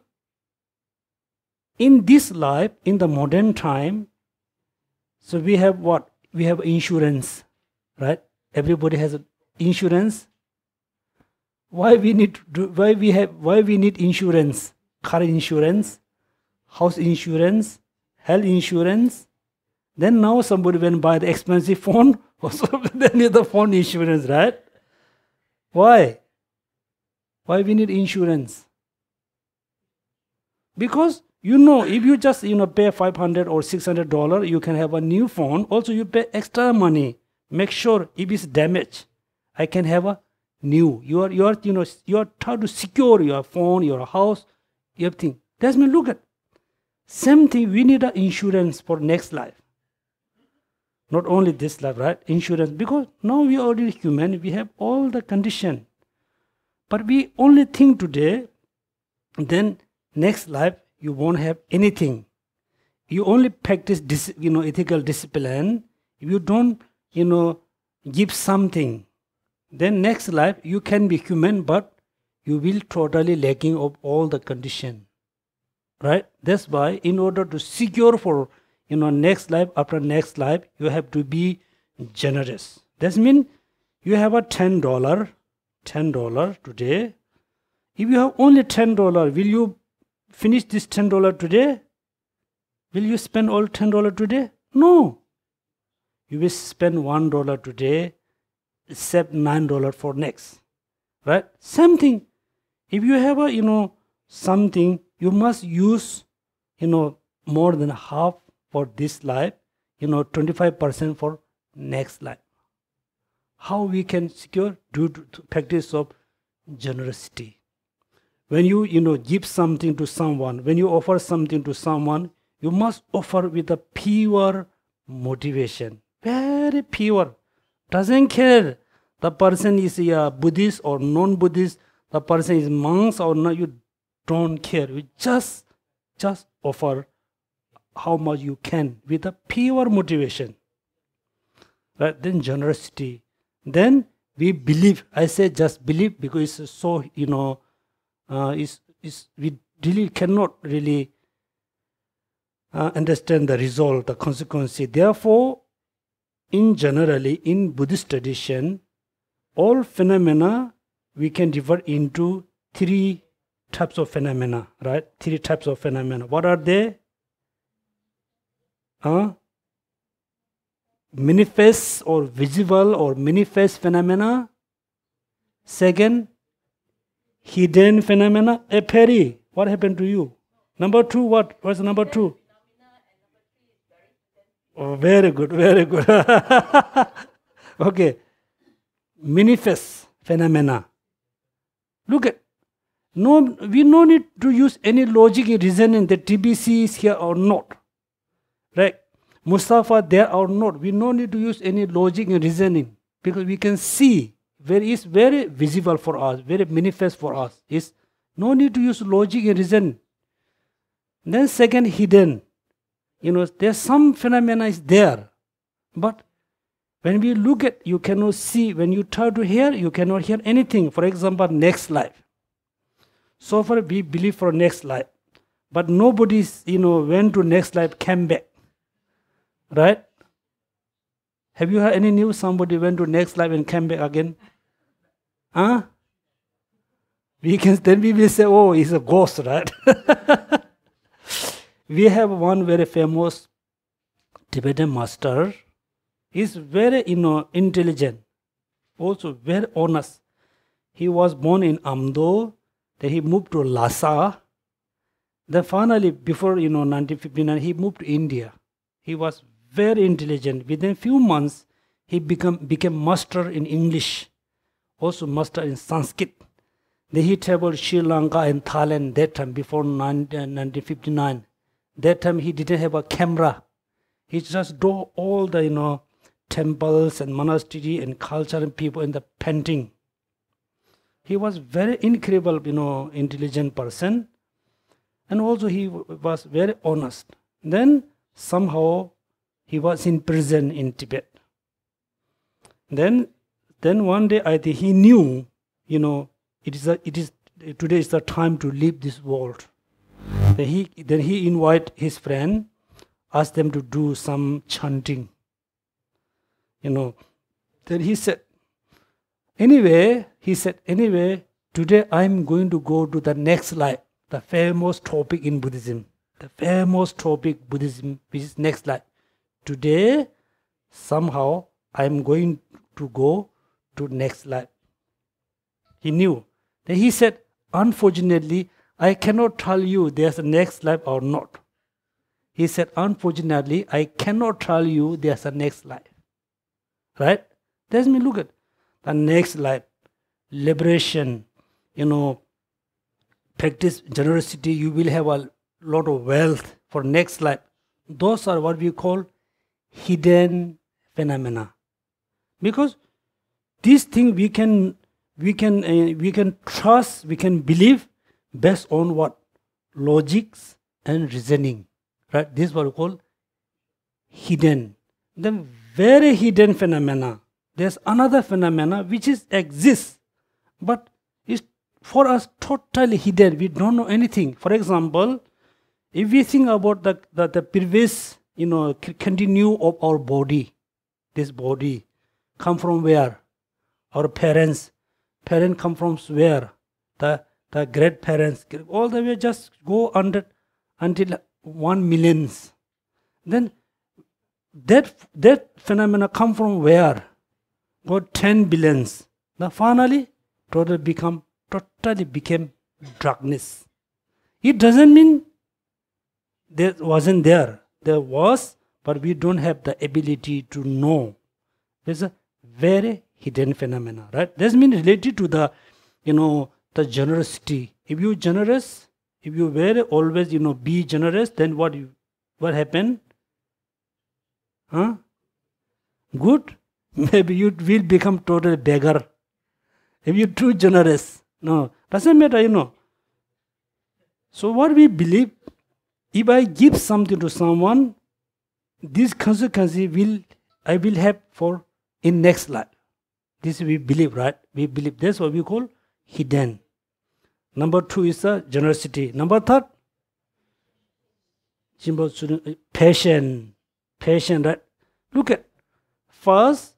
in this life, in the modern time, so we have what? We have insurance, right? Everybody has insurance. Why we need insurance? Car insurance, house insurance, health insurance. Then now somebody went buy the expensive phone, also they need the phone insurance, right? Why? Why we need insurance? Because if you just pay $500 or $600, you can have a new phone. Also, you pay extra money. Make sure if it's damaged, I can have a new. You are trying to secure your phone, your house, everything. That's me. Look at same thing. We need an insurance for next life. Not only this life, right? Insurance, because now we are already human. We have all the condition, but we only think today. Then next life you won't have anything. You only practice ethical discipline. If you don't give something, then next life you can be human, but you will totally lacking of all the condition, right? That's why in order to secure for next life, after next life, you have to be generous. That means you have a $10 today. If you have only $10, will you finish this $10 today? Will you spend all $10 today? No. You will spend $1 today, save $9 for next. Right? Same thing. If you have a something, you must use more than half for this life, 25% for next life. How we can secure? Due to practice of generosity. When you give something to someone, when you offer something to someone, you must offer with a pure motivation. Very pure. Doesn't care the person is a Buddhist or non-Buddhist, the person is monks or not, you don't care. You just offer how much you can with a pure motivation. Right? Then generosity. Then we believe. I say just believe because it's so, we really cannot really understand the result, the consequence. Therefore, in generally, in Buddhist tradition, all phenomena we can divide into 3 types of phenomena, right? 3 types of phenomena. What are they? Manifest or visible or manifest phenomena. Second, hidden phenomena. Perry, what happened to you? Number 2, what? What's number 2? Oh, very good, very good. Okay. Manifest phenomena. Look at, we no need to use any logic in reasoning that TBC is here or not. Right? Mustafa there or not. We no need to use any logic in reasoning because we can see where is very visible for us, very manifest for us. Is no need to use logic in reasoning. Then second, hidden. There's some phenomena is there, but when we look at, you cannot see. When you try to hear, you cannot hear anything. For example, next life. So far we believe for next life, but nobody's went to next life, came back. Right? Have you heard any news? Somebody went to next life and came back again? We will say, oh, he's a ghost, right? We have one very famous Tibetan master. He's very intelligent, also very honest. He was born in Amdo, then he moved to Lhasa. Then finally, before 1959, he moved to India. He was very intelligent. Within few months, he became master in English, also master in Sanskrit. Then he traveled Sri Lanka and Thailand that time, before 1959. That time he didn't have a camera. He just do all the temples and monastery and culture and people in the painting. He was very incredible, intelligent person. And also he was very honest. Then somehow he was in prison in Tibet. Then one day I think he knew, today is the time to leave this world. Then he invited his friend, asked them to do some chanting. Then he said, anyway, today I'm going to go to the next life, the famous topic in Buddhism. The famous topic Buddhism, which is next life. Today, somehow, I'm going to go to next life. He knew. Then he said, unfortunately, I cannot tell you there's a next life or not. He said, unfortunately, I cannot tell you there's a next life. Right? Let me look at the next life. Liberation, practice generosity, you will have a lot of wealth for next life. Those are what we call hidden phenomena. Because these things we can trust, we can believe based on what? Logics and reasoning. Right? This is what we call hidden. The very hidden phenomena. There's another phenomena which exists, but is for us totally hidden. We don't know anything. For example, if we think about the previous, continue of our body, this body come from where? Our parents. Parents come from where? The great parents. All the way just go until 1 million. Then that phenomena come from where? Go 10 billions. Now finally, totally became darkness. It doesn't mean there wasn't there. There was, but we don't have the ability to know. There's a very hidden phenomena, right? This means related to the, the generosity. If you generous, if you very always, be generous, then what happened? Huh? Good? Maybe you will become total beggar. If you're too generous. No, doesn't matter, So what we believe, if I give something to someone, this consequence I will have for in next life. This we believe, right? We believe. That's what we call hidden. Number 2 is generosity. Number 3, passion. Passion, right? Look at, first,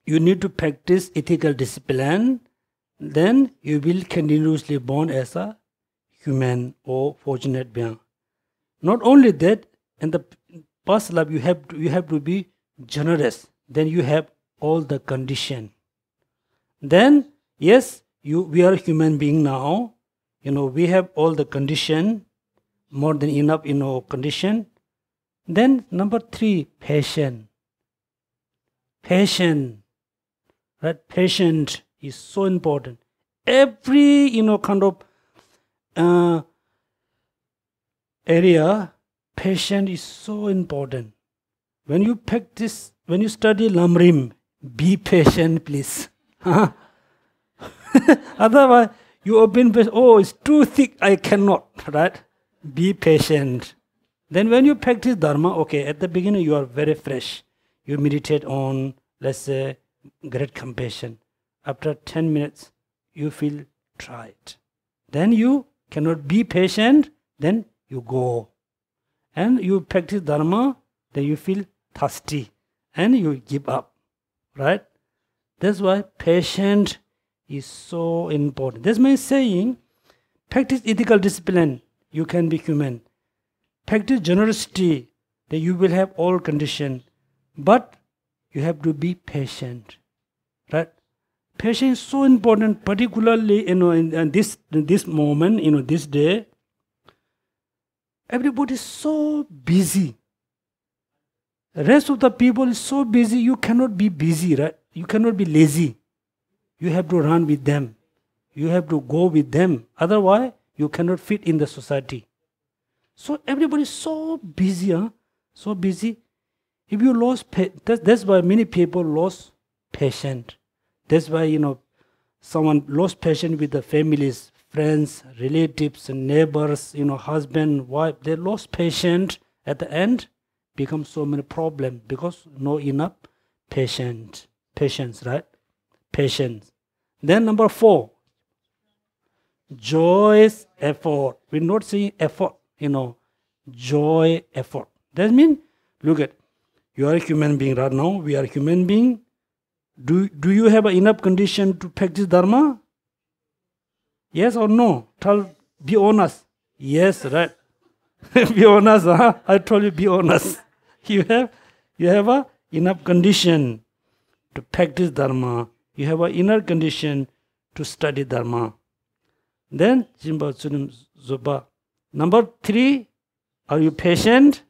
you need to practice ethical discipline, then you will continuously born as a human or fortunate being. Not only that, in the past life you have to be generous. Then you have all the condition. Then yes, we are a human being now. We have all the condition, more than enough condition. Then number 3, passion. Passion. Right? Patient is so important. Every kind of area, patient is so important. When you practice, when you study Lamrim, be patient, please. Otherwise, you open page, it's too thick, I cannot. Right? Be patient. Then when you practice Dharma, at the beginning you are very fresh. You meditate on, let's say, great compassion. After 10 minutes, you feel tired. Then you cannot be patient, then you go. And you practice Dharma, then you feel thirsty. And you give up. Right? That's why patience is so important. That's my saying, practice ethical discipline, you can be human. Practice generosity, then you will have all conditions. But you have to be patient. Right? Patience is so important, particularly in this moment, this day. Everybody is so busy. The rest of the people is so busy, you cannot be busy, right? You cannot be lazy. You have to run with them. You have to go with them. Otherwise, you cannot fit in the society. So everybody is so busy, So busy. If you lost, that's why many people lost patience. That's why, someone lost patience with the families, friends, relatives, neighbors, husband, wife. They lost patience at the end, become so many problems because no enough patience. Patience, right? Patience. Then number 4, joyous effort. We're not saying effort, joy, effort. That means, look at, you are a human being right now. We are a human being. Do you have enough condition to practice Dharma? Yes or no? Be honest. Yes, right. Be honest, huh? I told you, be honest. You have enough condition to practice Dharma. You have an inner condition to study Dharma. Then, Jimba Tsunim Zoba. Number 3, are you patient?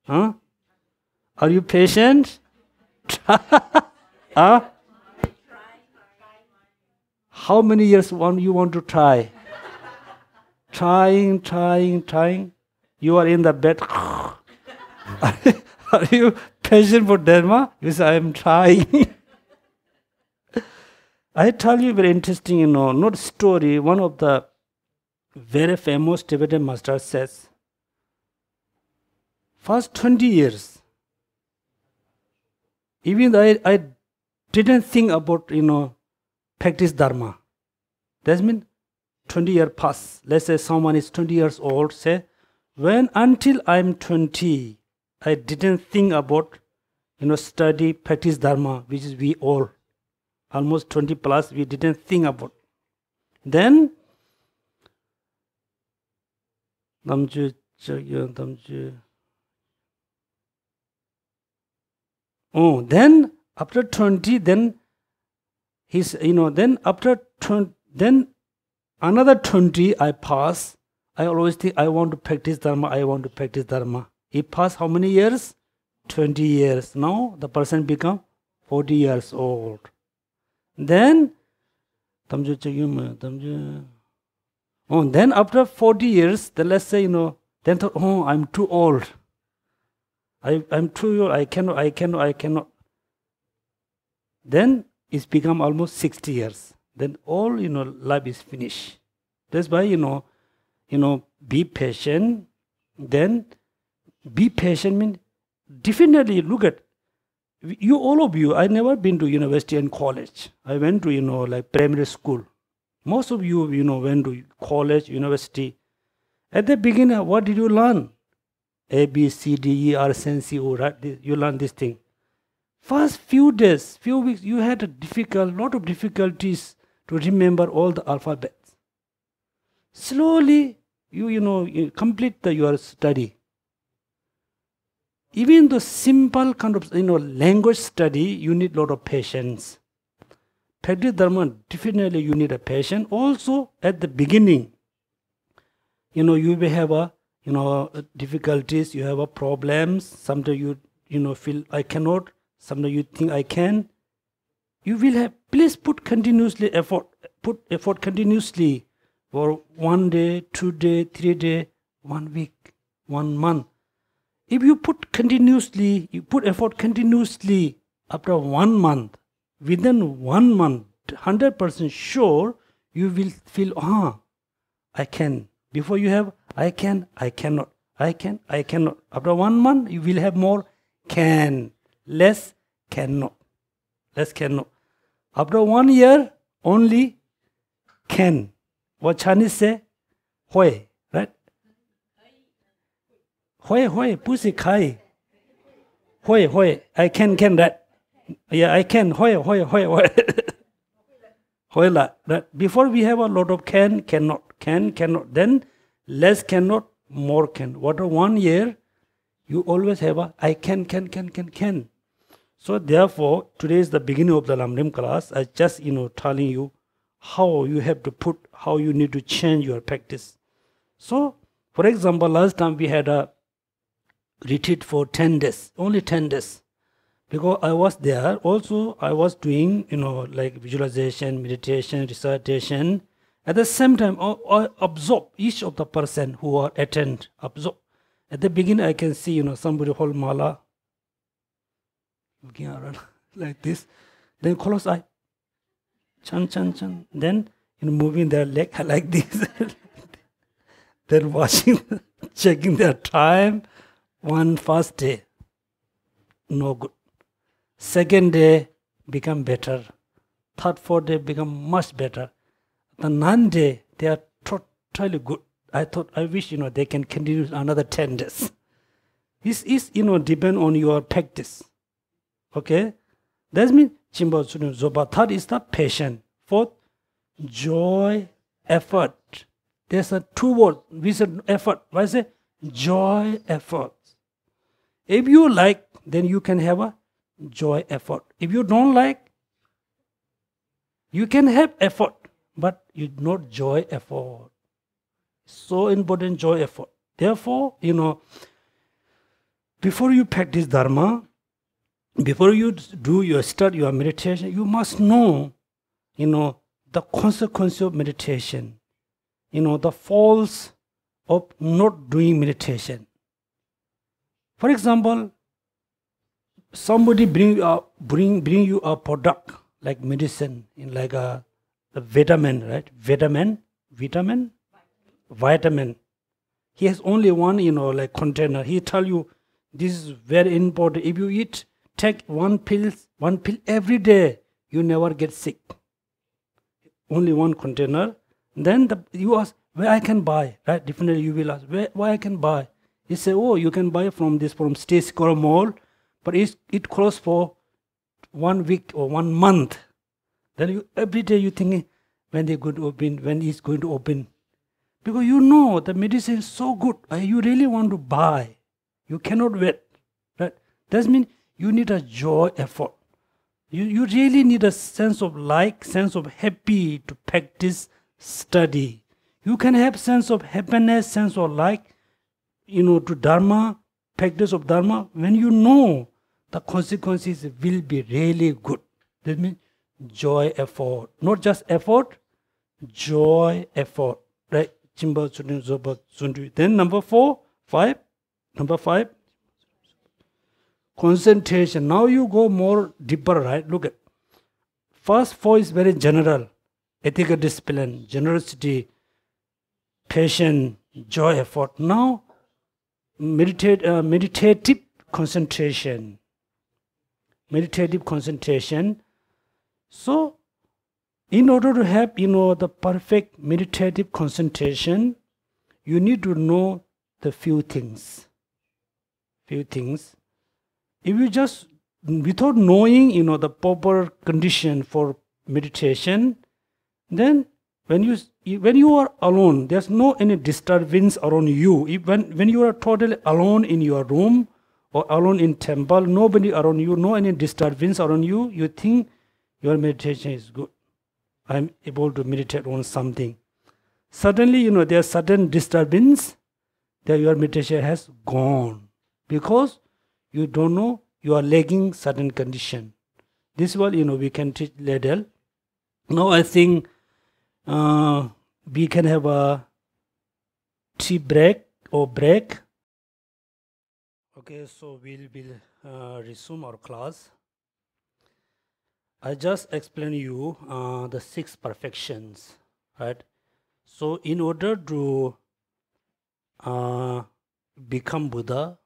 Huh? Are you patient? Huh? How many years you want to try? Trying. You are in the bed. Are you patient for Dharma? You say, I am trying. I tell you very interesting, not story. One of the very famous Tibetan masters says, first 20 years, even though I didn't think about, practice Dharma. That means 20 years pass. Let's say someone is 20 years old, say, until I'm 20, I didn't think about, study, practice Dharma, which is we all. Almost 20 plus, we didn't think about. Then, then after 20, then then another 20 I pass. I always think I want to practice Dharma. It passed how many years? 20 years. Now the person become 40 years old. Then after 40 years, then let's say, then I'm too old. I'm too old, I cannot. Then it's become almost 60 years. Then all, life is finished. That's why, be patient. Then be patient means definitely look at, all of you, I never been to university and college. I went to, like primary school. Most of you, went to college, university. At the beginning, what did you learn? A, B, C, D, E, R, S, N, C, O, right? You learn this thing. First few days, few weeks, you had a lot of difficulties to remember all the alphabets. Slowly, you complete your study. Even the simple kind of, language study, you need a lot of patience. Practice Dharma, definitely you need a patience. Also, at the beginning, you will have difficulties, you have problems. Sometimes you feel I cannot. Sometimes you think I can. You will have, please put continuously effort. Put effort continuously for 1 day, 2 day, 3 day, 1 week, 1 month. If you put effort continuously after 1 month, within 1 month, 100% sure, you will feel, I can. Before you have, I can, I cannot. I can, I cannot. After 1 month, you will have more can. Less cannot. Less cannot. After 1 year, only can. What Chinese say? Hui, right? Hui, pussy kai. Hui, I can, that. Yeah, I can, hui. Hui la, right? Before we have a lot of can, cannot. Then less cannot, more can. After 1 year, you always have a I can. So therefore, today is the beginning of the Lamrim class. I just, telling you how you have to how you need to change your practice. So, for example, last time we had a retreat for 10 days, only 10 days. Because I was there, also I was doing, like visualization, meditation, recitation. At the same time, I absorb each of the person who are attend, absorb. At the beginning, I can see, somebody hold mala, looking around like this. Then close eye, chan, chan, chan. Then moving their leg like this. Then watching, checking their time. First day, no good. Second day, become better. Third, fourth day, become much better. The ninth day, they are totally good. I wish, they can continue another 10 days. This is, depend on your practice. Okay? That means, Chimba Tsurim Zoba. Third is the patience. Fourth, joy, effort. There's a two words. We said effort. Why say joy, effort? If you like, then you can have a joy, effort. If you don't like, you can have effort, but you not joy, effort. So important, joy, effort. Therefore, before you practice Dharma, before you do your study, your meditation, you must know, the consequence of meditation. The faults of not doing meditation. For example, somebody bring you a product like medicine, like a vitamin, right? Vitamin. He has only one, like container. He tell you this is very important. If you take one pill every day, you never get sick. Only one container. Then you ask where I can buy, right? Definitely you will ask where I can buy. You say, oh, you can buy from Stacy Kora Mall, but it closed for 1 week or 1 month. Then every day you think when it's going to open. Because the medicine is so good, you really want to buy. You cannot wait. Right? That means you need a joy effort. You really need a sense of sense of happy to practice study. You can have sense of happiness, sense of to Dharma, practice of Dharma, when you know the consequences will be really good. That means joy effort. Not just effort, joy effort. Right? Then number 5, concentration. Now you go more deeper, right? Look at first 4 is very general. Ethical discipline, generosity, patience, joy effort. Now meditative concentration. Meditative concentration. So, in order to have, the perfect meditative concentration, you need to know the few things. If you just, without knowing, the proper condition for meditation, then when you are alone, there's no any disturbance around you. When you are totally alone in your room or alone in temple, nobody around you, no any disturbance around you, you think your meditation is good. I'm able to meditate on something. Suddenly, there's sudden disturbance, that your meditation has gone. Because you don't know, you are lacking certain condition. This one, we can teach later. Now I think we can have a tea break. Okay, so we'll resume our class. I just explained you the 6 perfections, right? So in order to become Buddha,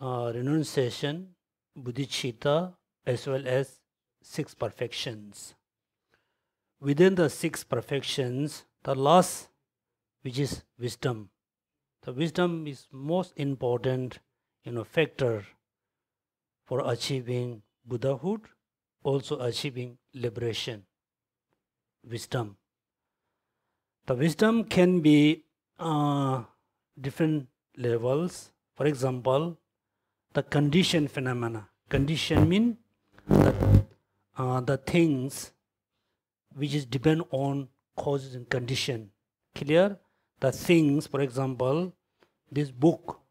renunciation, Bodhichitta, as well as 6 perfections. Within the 6 perfections, the last, which is wisdom. The wisdom is most important, factor for achieving Buddhahood, also achieving liberation. Wisdom. The wisdom can be different levels. For example, the conditioned phenomena. Condition means the things which is depend on causes and condition. Clear? The things, for example, this book,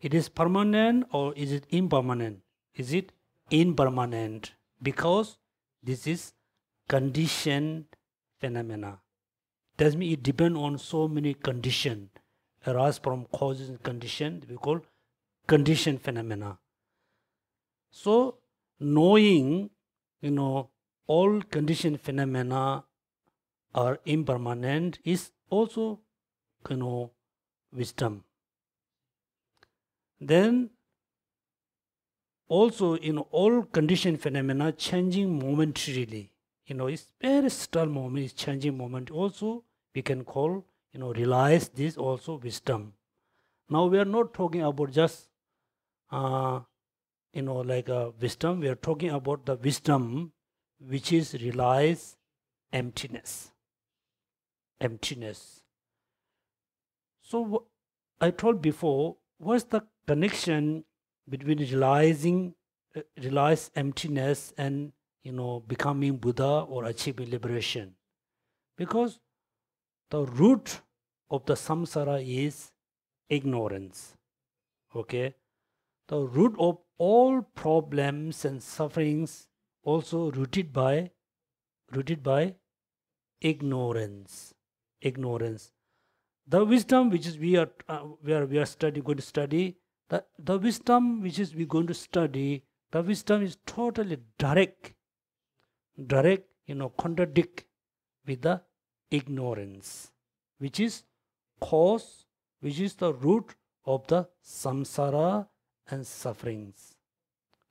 it is permanent or is it impermanent? Is it impermanent? Because this is conditioned phenomena. That means it depends on so many conditions arise from causes and conditions we call conditioned phenomena. So knowing, all conditioned phenomena are impermanent is also, wisdom. Then also in all conditioned phenomena changing momentarily, it's very subtle moment, it's changing moment. Also we can call, realize this also wisdom. Now we are not talking about just, wisdom. We are talking about the wisdom which is realize emptiness. Emptiness. So I told before, what's the connection between realize emptiness and becoming Buddha or achieving liberation? Because the root of the samsara is ignorance. Okay, the root of all problems and sufferings also rooted by ignorance. Ignorance. The wisdom which is we are going to study, the wisdom which is we going to study, the wisdom is totally direct, contradict with the ignorance, which is cause, which is the root of the samsara and sufferings.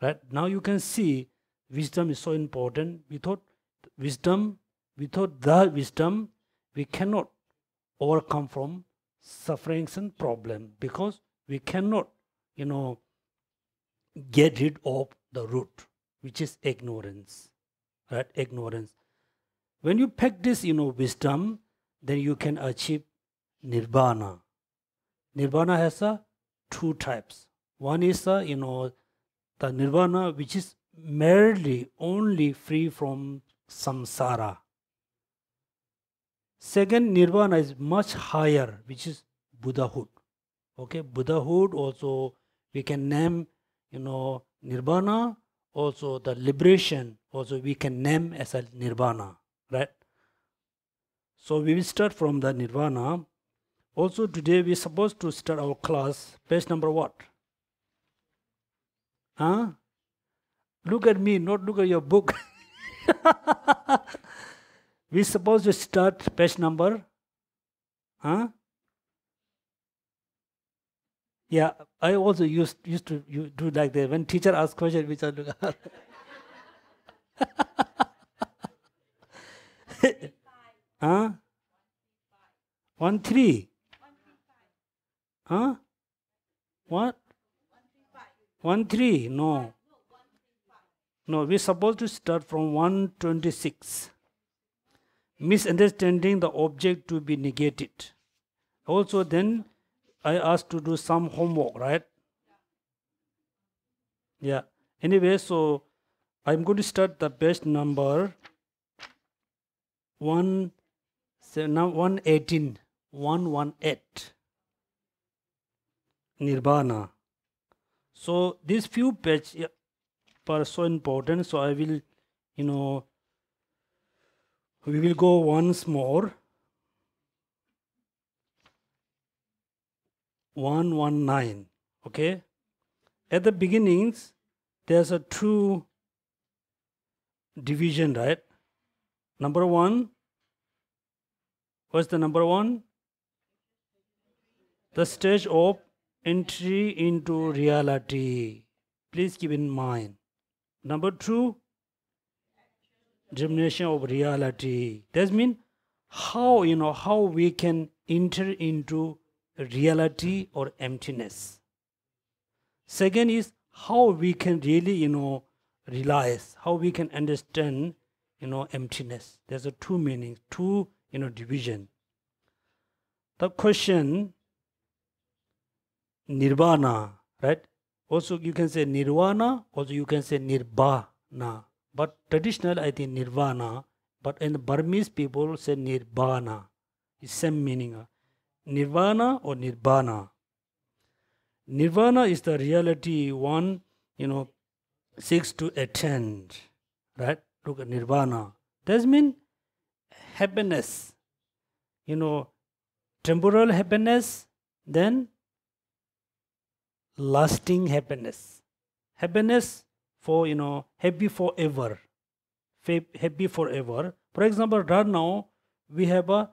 Right? Now you can see wisdom is so important. Without the wisdom, we cannot overcome from sufferings and problem, because we cannot, get rid of the root, which is ignorance. Right? Ignorance. When you practice, wisdom, then you can achieve nirvana. Nirvana has two types. One is the nirvana which is merely only free from samsara. Second nirvana is much higher, which is Buddhahood. Okay, Buddhahood also we can name, nirvana. Also the liberation also we can name as a nirvana, right? So we will start from the nirvana. Also today we are supposed to start our class. Page number what? Huh? Look at me, not look at your book. We supposed to start page number? Huh? Yeah, I also used to do like that. When teacher asks question, which I look at. 1-3. Huh? What? 1-3. No. No, we're supposed to start from 126. Misunderstanding the object to be negated. Also then I asked to do some homework, right? Yeah. Anyway, so I'm going to start the page number 118. 118. Nirvana. So these few pages are so important. So I will, we will go once more. 119. Okay. At the beginnings, there's a two division, right? Number one. What's the number one? The stage of entry into reality. Please keep in mind. Number two, germination of reality. That means how, how we can enter into reality or emptiness. Second is how we can really, realize, how we can understand, emptiness. There's a two meanings, two, division. The question, nirvana, right? Also you can say nirvana, also you can say nirbana. But traditional, I think nirvana, but in the Burmese people say nirbana. It's same meaning. Nirvana or nirbana. Nirvana is the reality one, seeks to attain, right? Look at nirvana. That means happiness, temporal happiness, then lasting happiness. Happiness for happy forever, happy forever. For example, right now we have a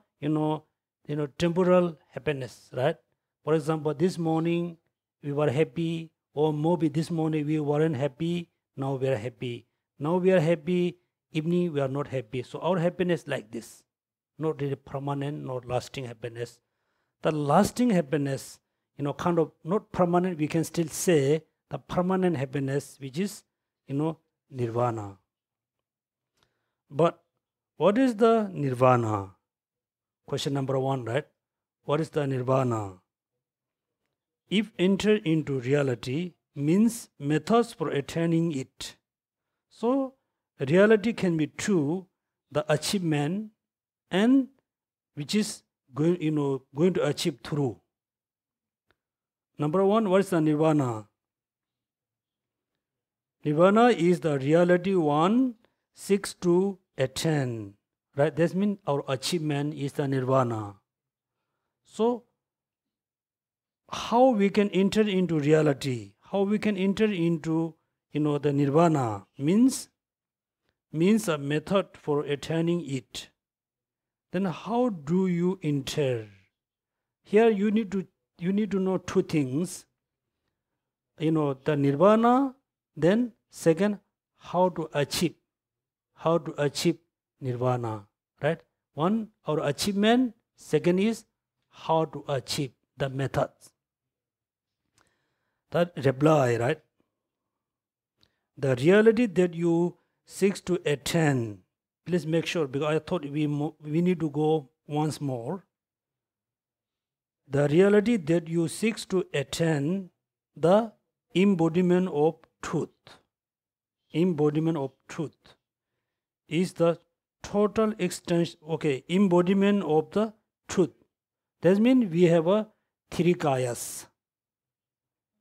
temporal happiness, right? For example, this morning we were happy, or maybe this morning we weren't happy. Now we are happy. Now we are happy. Evening we are not happy. So our happiness like this, not really permanent, not lasting happiness. The lasting happiness, kind of not permanent. We can still say the permanent happiness, which is nirvana. But what is the nirvana? Question number 1, right? What is the nirvana? If enter into reality means methods for attaining it. So reality can be true, the achievement, and which is going to achieve through. Number 1, what is the nirvana? Nirvana is the reality one seeks to attain. Right? That means our achievement is the nirvana. So how we can enter into reality, how we can enter into the nirvana means a method for attaining it. Then how do you enter? Here you need to know two things. The nirvana, then second, how to achieve nirvana, right? One, our achievement. Second is how to achieve, the methods. That reply, right? The reality that you seek to attain. Please make sure, because I thought we need to go once more. The reality that you seek to attain, the embodiment of truth. Embodiment of truth is the total extension, embodiment of the truth. That means we have a three kayas.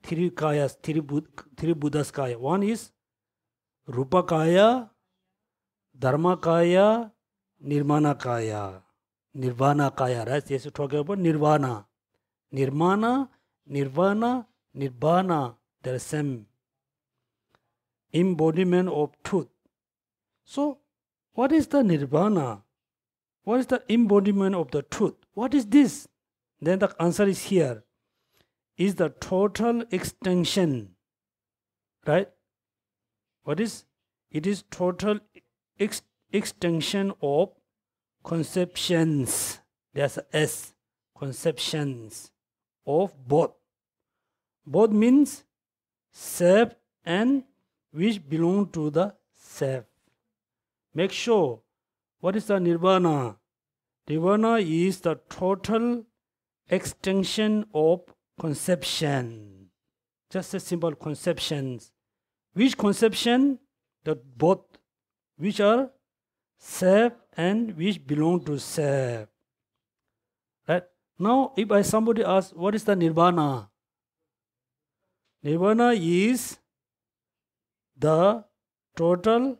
Three Buddha's kaya. One is Rupa kaya, Dharma kaya, Nirvana kaya. Nirvana kaya, right? Yes, you talk about Nirvana. Nirvana, Nibbana, they are same. Embodiment of truth. So, what is the Nirvana? What is the embodiment of the truth? What is this? Then the answer is here. Is the total extension. Right? What is? It is total extension of conceptions. There's a S. Conceptions of both. Both means self and which belong to the self. Make sure, what is the nirvana? Nirvana is the total extension of conception. Just a simple conceptions. Which conception? The both, which are self and which belong to self. Right? Now, if somebody asks, what is the nirvana? Nirvana is the total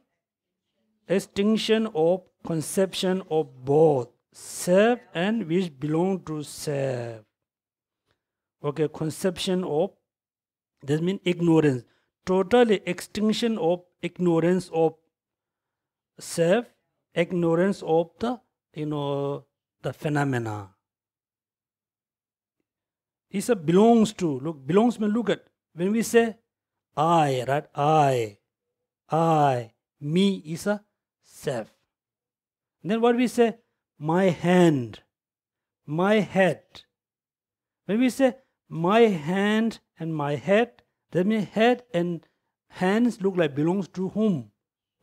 extinction of conception of both self and which belong to self. Conception of, that means ignorance. Total extinction of ignorance of self, ignorance of the the phenomena. It belongs to. Look, belongs means look at. When we say I, right? I, me is a self. Then what we say? My hand, my head. When we say my hand and my head, that means head and hands look like belongs to whom?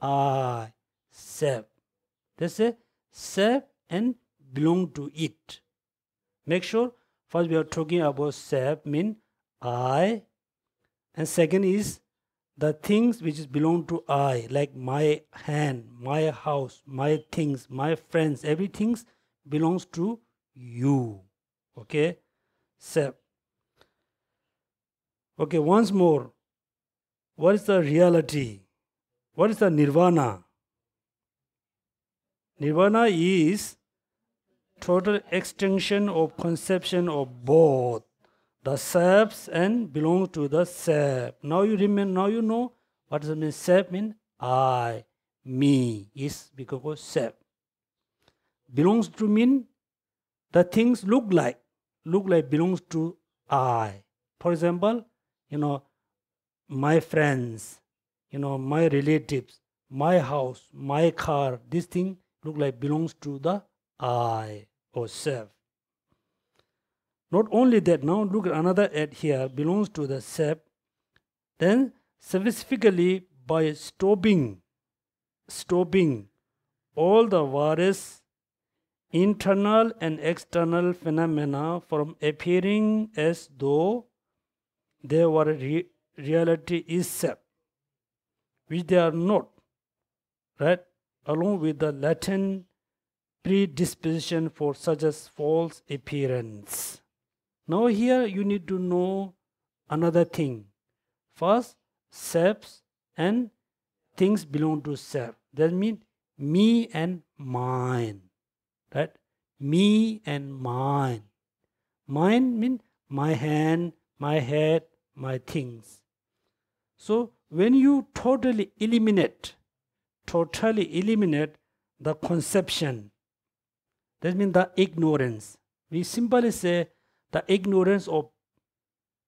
I, self. They say self and belong to it. Make sure first we are talking about self mean I, and second is the things which belong to I, like my hand, my house, my things, my friends, everything belongs to you. Okay? Self. Okay, once more. What is the reality? What is the nirvana? Nirvana is total extinction of conception of both the selves and belong to the self. Now you know What does it mean? Self mean I, me is because self. Belongs to mean the things look like belongs to I. For example, my friends, my relatives, my house, my car, this thing look like belongs to the I or self. Not only that, now look at another ad here, belongs to the self. Then specifically by stopping all the various internal and external phenomena from appearing as though they were reality is self, which they are not, right? Along with the latent predisposition for such as false appearance. Now here you need to know another thing. First, selves and things belong to self. That means me and mine. Right? Me and mine. Mine means my hand, my head, my things. So when you totally eliminate the conception, that means the ignorance. We simply say the ignorance of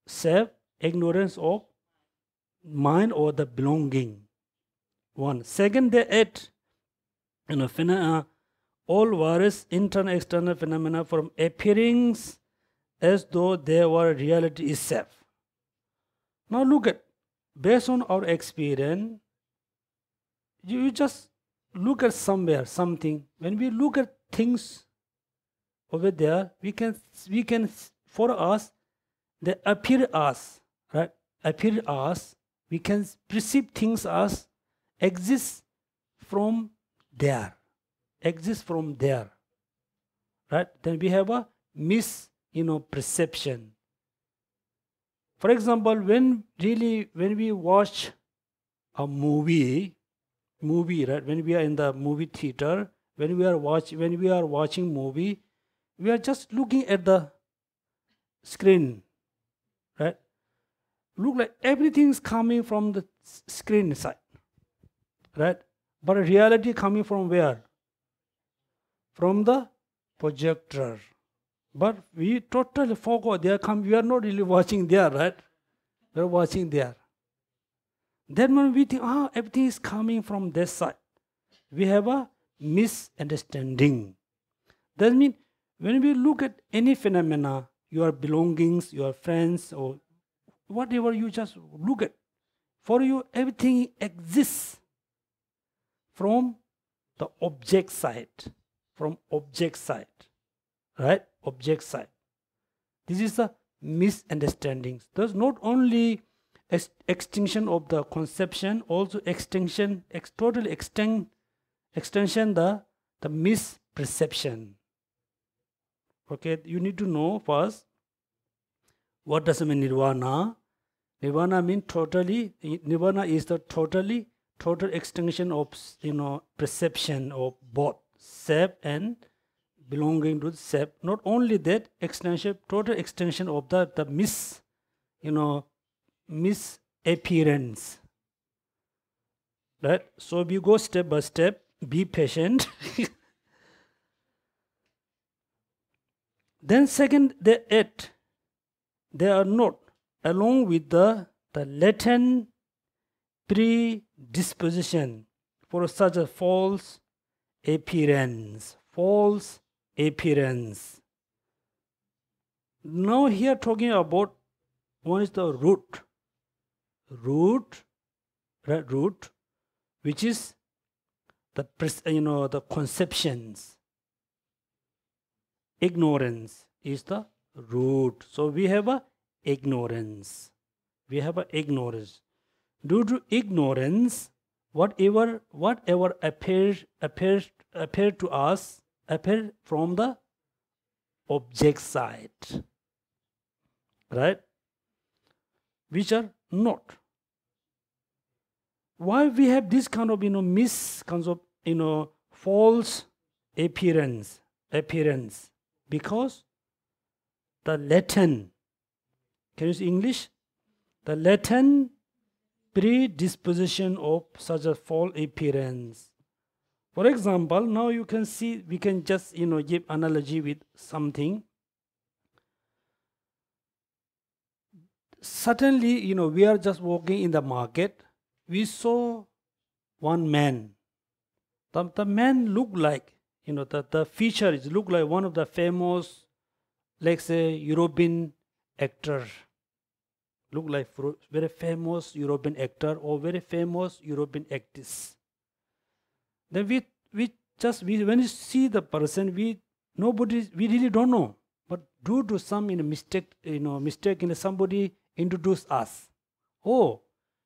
self, ignorance of mind or the belonging. One. Second, they add all various internal external phenomena from appearings as though they were reality itself. Now look at, based on our experience, you just look at somewhere, something. When we look at things over there, we can for us, they appear us, right? Appear us. We can perceive things as exist from there. Exist from there, right? Then we have a perception. For example, when we watch a movie, right? When we are in the movie theater, when we are watching movie, we are just looking at the screen, right? Look like everything is coming from the screen side, right? But reality coming from where? From the projector. But we totally forgot we are not really watching there, right? We are watching there. Then when we think, everything is coming from this side, we have a misunderstanding. That means when we look at any phenomena, your belongings, your friends, or whatever you just look at, for you everything exists from the object side. From object side, right? Object side. This is the misunderstanding. Thus, not only extinction of the conception, also extension the misperception. Okay, you need to know first what does it mean nirvana. Nirvana means nirvana is the total extinction of perception of both self and belonging to self. Not only that, total extension of the misappearance. Right? So we go step by step, be patient. Then second, they are not, along with the latent predisposition for such a false appearance. Now here talking about one is the root, which is the conceptions. Ignorance is the root. So we have a ignorance. Due to ignorance, whatever appear to us appear from the object side, right? Which are not. Why we have this kind of false appearance? Because the latent, can you see English? The latent predisposition of such a false appearance. For example, now you can see, we can just give analogy with something. Suddenly, we are just walking in the market. We saw one man. The man looked like, the features look like one of the famous, like say, European actor. Look like very famous European actor or very famous European actress. Then when you see the person, we really don't know. But due to some mistake, somebody introduced us. Oh,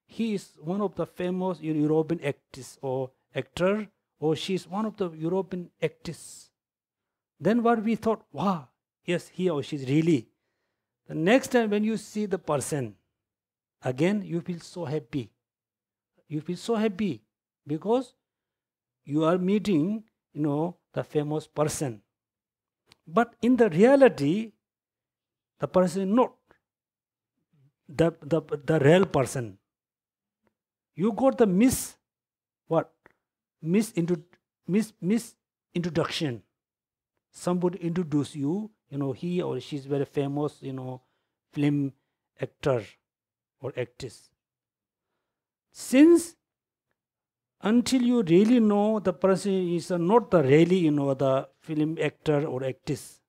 he is one of the famous European actress or actor, or she is one of the European actress. Then what we thought, wow, yes, he or she is really. The next time when you see the person, again you feel so happy. You feel so happy because you are meeting, the famous person. But in the reality, the person is not the real person. You got the misintroduction. Somebody introduced you, he or she is very famous, film actor or actress. Since until you really know the person is not the really, the film actor or actress,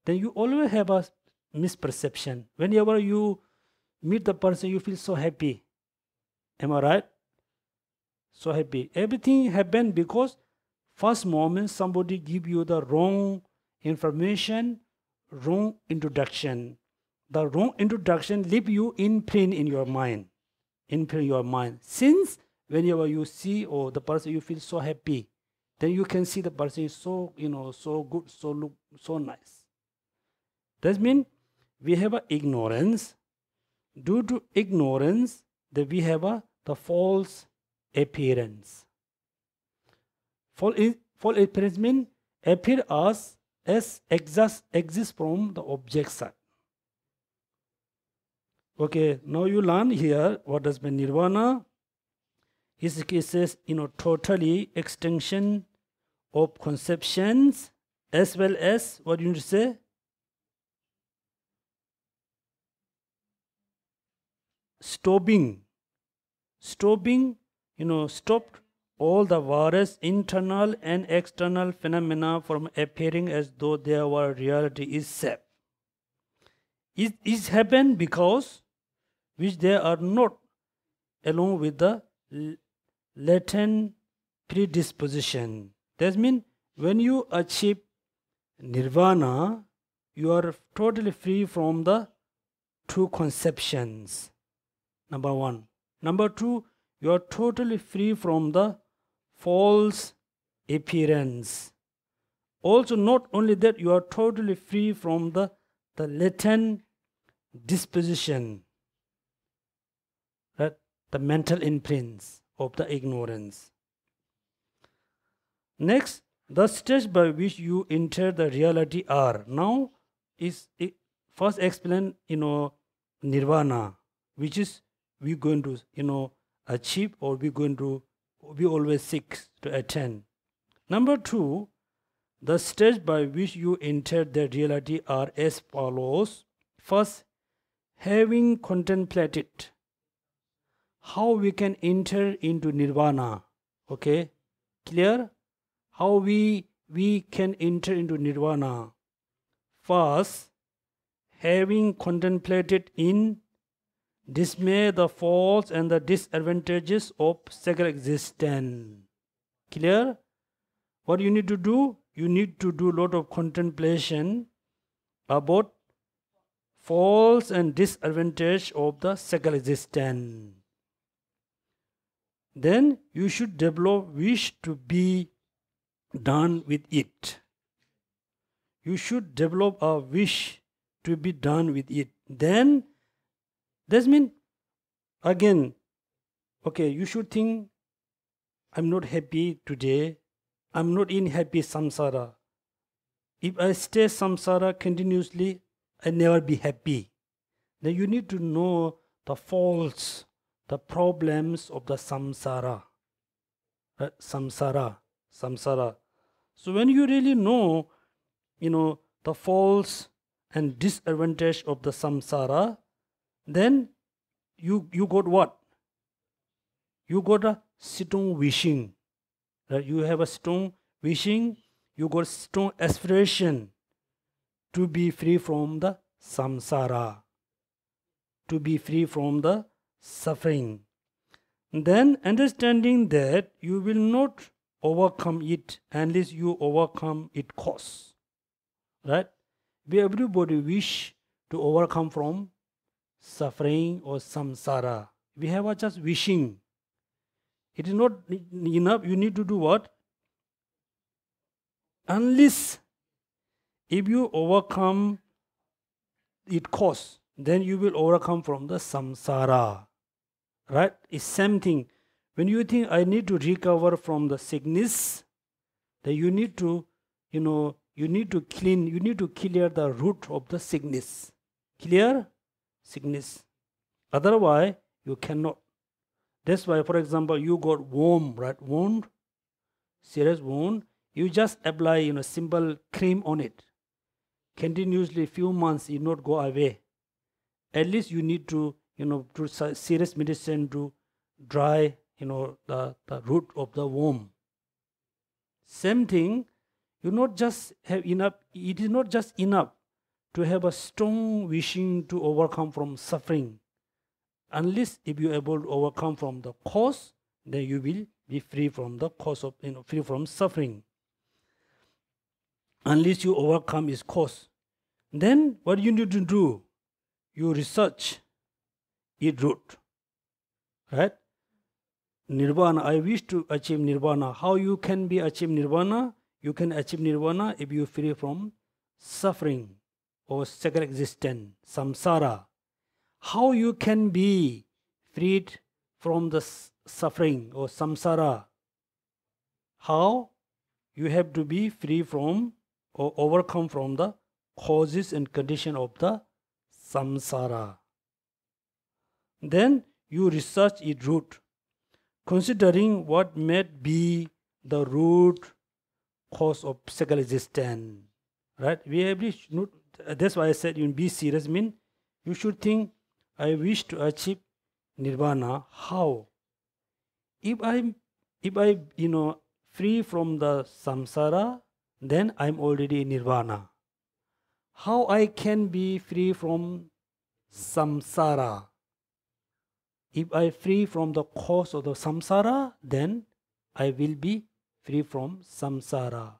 then you always have a misperception. Whenever you meet the person, you feel so happy. Am I right? So happy. Everything happened because first moment somebody give you the wrong information, wrong introduction. The wrong introduction leave you imprint in your mind. Imprint your mind. Since whenever you see the person, you feel so happy, then you can see the person is so so good, so look so nice. That means we have a ignorance. Due to ignorance, that we have the false appearance. False appearance means appear as exists from the object side. Okay, now you learn here what does mean Nirvana. It says, totally extinction of conceptions, as well as, what do you need to say? Stopping, stopped all the various internal and external phenomena from appearing as though their reality is self. It is happened because which they are not along with the latent predisposition. That means when you achieve Nirvana, you are totally free from the two conceptions. Number one. Number two, you are totally free from the false appearance. Also, not only that, you are totally free from the latent disposition, right? The mental imprints of the ignorance. Next, the stage by which you enter the reality are. Now, first explain, Nirvana, which is we going to, achieve, or we always seek to attain. Number two, the stage by which you enter the reality are as follows. First, having contemplated how we can enter into Nirvana. Okay, clear? How we can enter into Nirvana. First, having contemplated in dismay the faults and the disadvantages of second existence. Clear? What you need to do? You need to do a lot of contemplation about faults and disadvantage of the second existence. Then you should develop wish to be done with it. You should develop a wish to be done with it. Then that means, again, okay, you should think, I'm not happy today. I'm not in happy samsara. If I stay samsara continuously, I never be happy. Then you need to know the faults the problems of the samsara. Samsara. So when you really know, the faults and disadvantage of the samsara, then you got what? You got a strong wishing. You have a strong wishing, you got strong aspiration to be free from the samsara, to be free from the suffering. Then understanding that you will not overcome it unless you overcome its cause. Right? Everybody wish to overcome from suffering or samsara. We have a just wishing. It is not enough. You need to do what? Unless if you overcome its cause, then you will overcome from the samsara. Right? It's same thing. When you think I need to recover from the sickness, then you need to, you need to clear the root of the sickness. Clear? Sickness. Otherwise, you cannot. That's why, for example, you got wound, right? Wound, serious wound. You just apply, simple cream on it. Continuously, few months, it not go away. At least you need to, do serious medicine to dry, the root of the wound. Same thing, you not just have enough. It is not just enough to have a strong wishing to overcome from suffering. Unless if you are able to overcome from the cause, then you will be free from the cause of, free from suffering. Unless you overcome its cause. Then what you need to do? You research its root. Right? Nirvana, I wish to achieve Nirvana. How you can be achieve Nirvana? You can achieve Nirvana if you are free from suffering or second existence, samsara. How you can be freed from the suffering or samsara? How? You have to be free from or overcome from the causes and condition of the samsara. Then you research its root, considering what may be the root cause of second existence. Right? That's why I said you be serious mean you should think I wish to achieve Nirvana. How? If I free from the samsara, then I'm already in Nirvana. How I can be free from samsara? If I free from the cause of the samsara, then I will be free from samsara.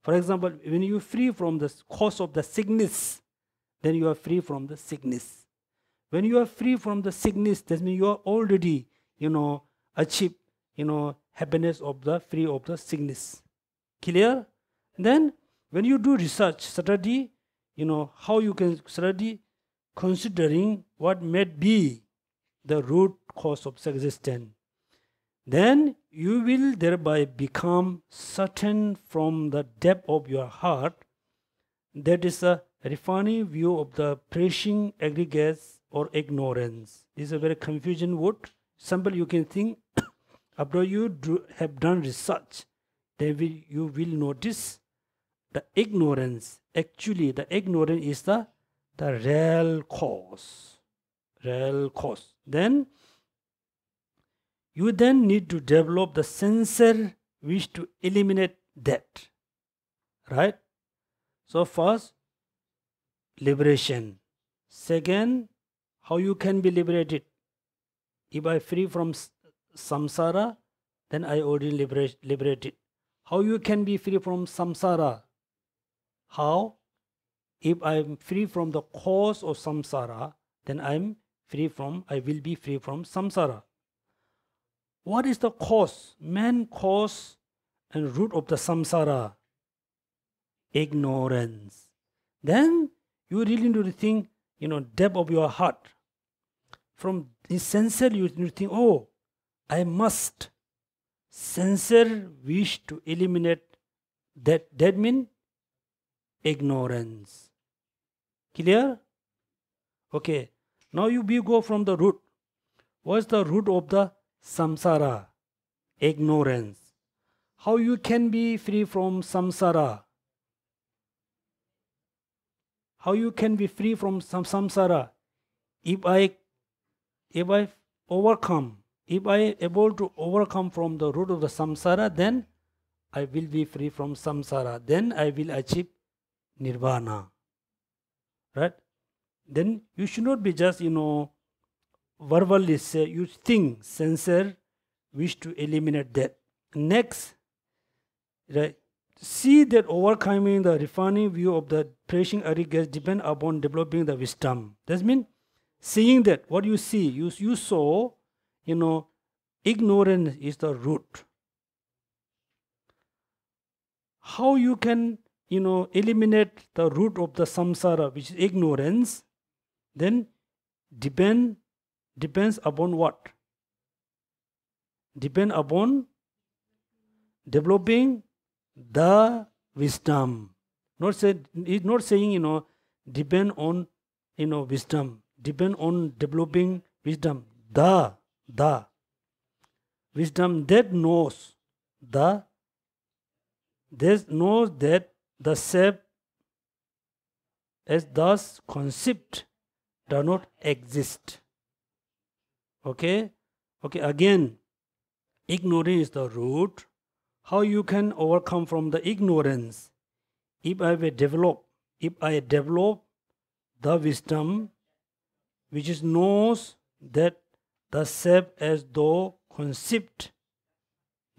For example, when you free from the cause of the sickness, then you are free from the sickness. When you are free from the sickness, that means you are already, achieve, happiness of the free of the sickness. Clear? Then when you do research, study, how you can study, considering what may be the root cause of existence. Then you will thereby become certain from the depth of your heart that is a refining view of the perishing aggregates or ignorance. This is a very confusing word. Simple you can think, after you have done research, then you will notice the ignorance. Actually, the ignorance is the real cause. Real cause. Then you then need to develop the sincere wish to eliminate that. Right? So first, liberation. Second, how you can be liberated. If I free from samsara, then I already liberated. How you can be free from samsara? How? If I am free from the cause of samsara, then I will be free from samsara. What is the cause? Main cause and root of the samsara? Ignorance. Then you really need to think, depth of your heart. From this sincere, you need to think, oh, I must sincere wish to eliminate that. That means ignorance. Clear? Okay. Now you go from the root. What's the root of the samsara? Ignorance. How you can be free from samsara? How you can be free from samsara? If I overcome, if I able to overcome from the root of the samsara, then I will be free from samsara. Then I will achieve nirvana. Right? Then you should not be just, verbally say, you think, sincere, wish to eliminate that. Next, right, see that overcoming the refining view of the perishing arrogance depend upon developing the wisdom. That means seeing that what you see, you saw, ignorance is the root. How you can, eliminate the root of the samsara, which is ignorance, then depends upon what? Depend upon developing the wisdom. It's not saying, depend on, wisdom. Depend on developing wisdom. The wisdom that knows that the self as thus concept does not exist. Okay, again, ignorance is the root. How you can overcome from the ignorance? If I develop the wisdom which is knows that the self as though concept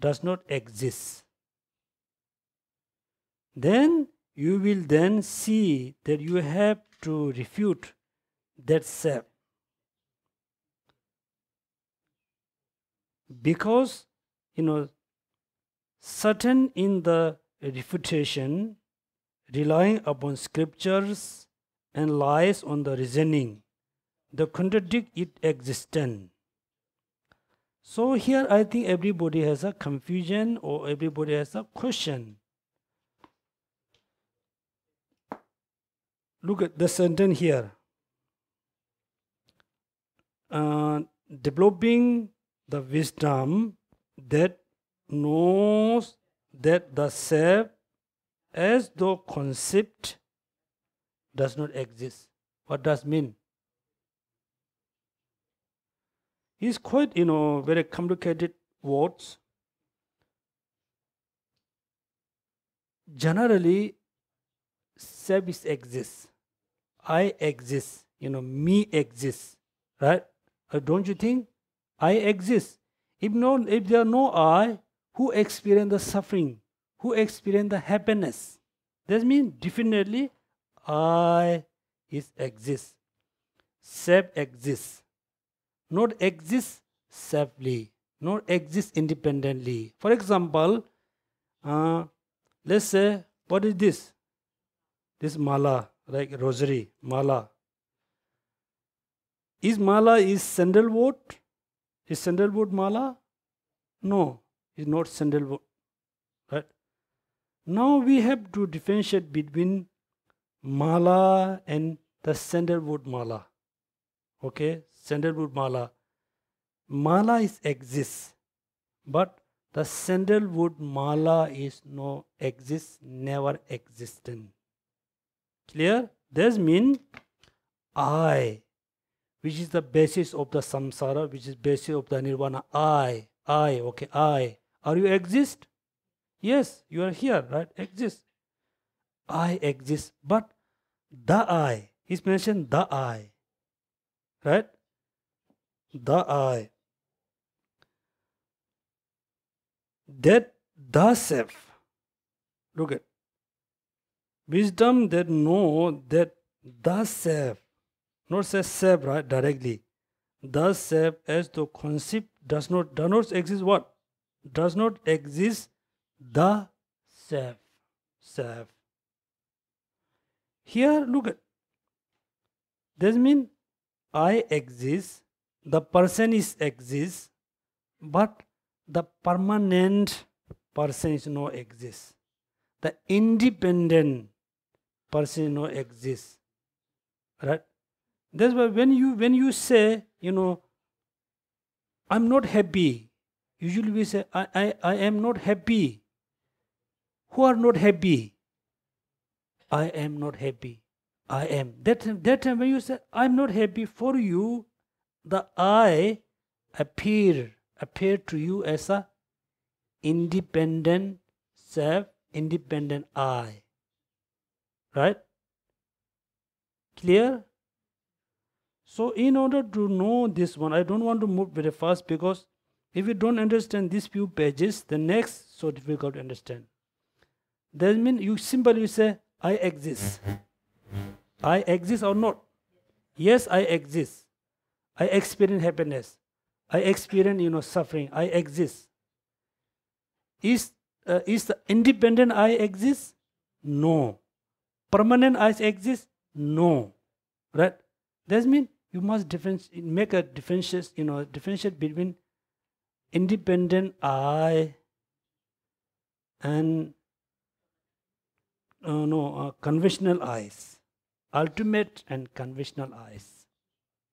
does not exist, then you will then see that you have to refute that self. Because, certain in the refutation, relying upon scriptures and lies on the reasoning, the contradict its existence. So here I think everybody has a confusion or everybody has a question. Look at the sentence here. Developing the wisdom that knows that the self as though concept does not exist. What does mean? It's quite, very complicated words. Generally, self exists. I exist. Me exists. Right? Don't you think? I exist. If there are no I, who experience the suffering? Who experience the happiness? That means definitely I exists. Self exists. Not exist selfly. Not exist independently. For example, let's say, what is this? This mala, like rosary, mala. Is sandalwood? Is sandalwood mala? No, it's not sandalwood. Right? Now we have to differentiate between mala and the sandalwood mala. Okay, sandalwood mala. Mala exists, but the sandalwood mala is no exists, never existent. Clear? That means I, which is the basis of the samsara, which is basis of the nirvana. I. Are you exist? Yes, you are here, right? Exist. I exist, but the I is mentioned. The I, right? The I. That the self. Look at wisdom that know that the self, not say self, right, directly. The self as the concept does not exist. What? Does not exist the self. Self. Here, look at. That means I exist, the person is exists, but the permanent person is no exist. The independent person is no exist. Right? That's why when you say, I'm not happy. Usually we say, I am not happy. Who are not happy? I am not happy. I am. That time when you say, I'm not happy, for you, the I appear to you as a independent self, independent I. Right? Clear? So in order to know this one, I don't want to move very fast, because if you don't understand these few pages, the next so difficult to understand. That means you simply say, I exist. I exist or not? Yes, I exist. I experience happiness. I experience suffering. I exist. Is the independent I exist? No. Permanent I exist? No. Right? That means you must make a differentiate between independent I and conventional eyes. Ultimate and conventional eyes.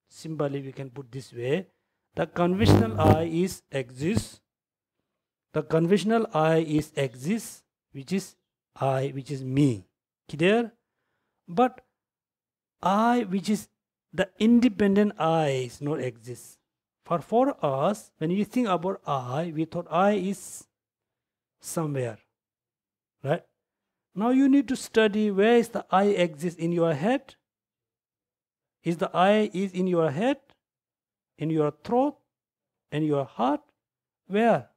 Simply we can put this way. The conventional I is exists. The conventional I is exists, which is I, which is me. Clear? But I, which is the independent I, is not exist. For us, when we think about I, we thought I is somewhere. Right? Now you need to study where is the I exist in your head. Is the I is in your head, in your throat, in your heart? Where?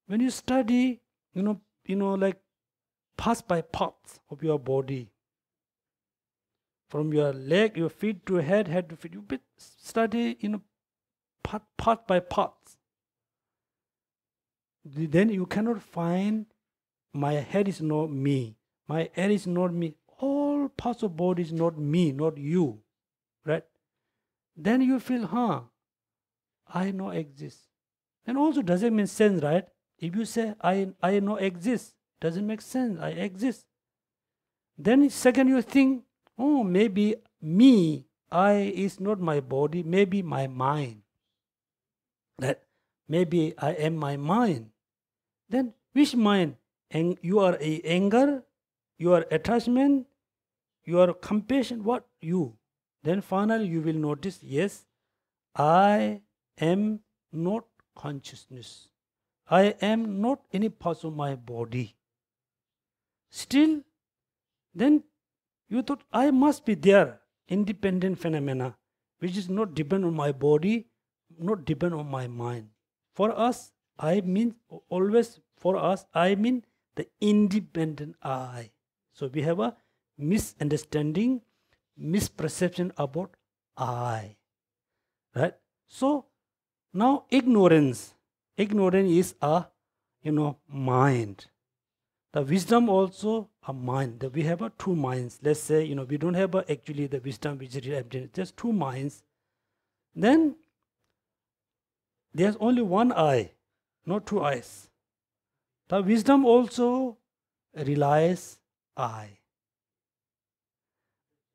When you study, like parts by parts of your body, from your leg, your feet to head, head to feet, you study, part by parts. Then you cannot find my head is not me, my head is not me. All parts of body is not me, not you, right? Then you feel, I know exist. And also doesn't make sense, right? If you say I know exist, doesn't make sense. I exist. Then second you think, maybe me, I is not my body, maybe my mind. That maybe I am my mind. Then which mind? And you are a anger, you are attachment, you are compassion, what you? Then finally you will notice, yes, I am not consciousness. I am not any part of my body. Still, then you thought I must be there, independent phenomena, which is not depend on my body, not depend on my mind. For us, I mean always for us, I mean the independent I. So we have a misunderstanding, misperception about I. Right? So now ignorance is a mind. The wisdom also a mind. We have two minds. Let's say we don't have actually the wisdom which is empty. Just two minds. Then there's only one eye, not two eyes. The wisdom also relies I.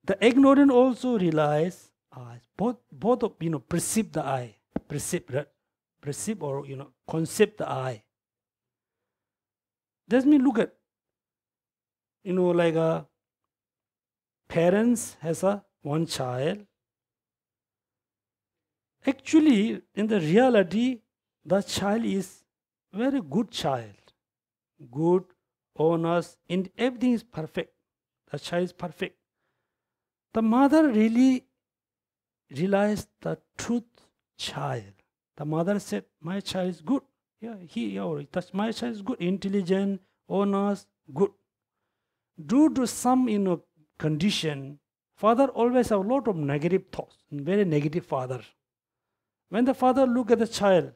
The ignorant also relies I. Both of perceive the I, perceive or concept the I. Let me look at like a parents has one child. Actually, in the reality, the child is very good child. Good, honest, and everything is perfect. The child is perfect. The mother really realized the truth child. The mother said, my child is good. Yeah, my child is good, intelligent, honest, good. Due to some condition, father always have a lot of negative thoughts, very negative father. When the father look at the child,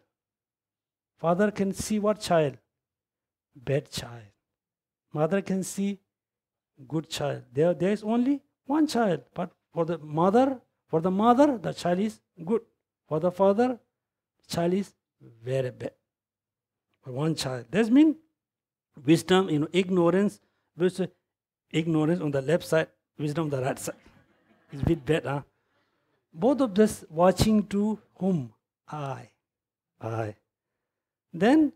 father can see what child? Bad child. Mother can see good child. There is only one child, but for the mother, the child is good. For the father, the child is very bad. For one child. That means wisdom, ignorance, versus ignorance on the left side, wisdom on the right side. It's a bit bad, huh? Both of this watching to whom? I. I. Then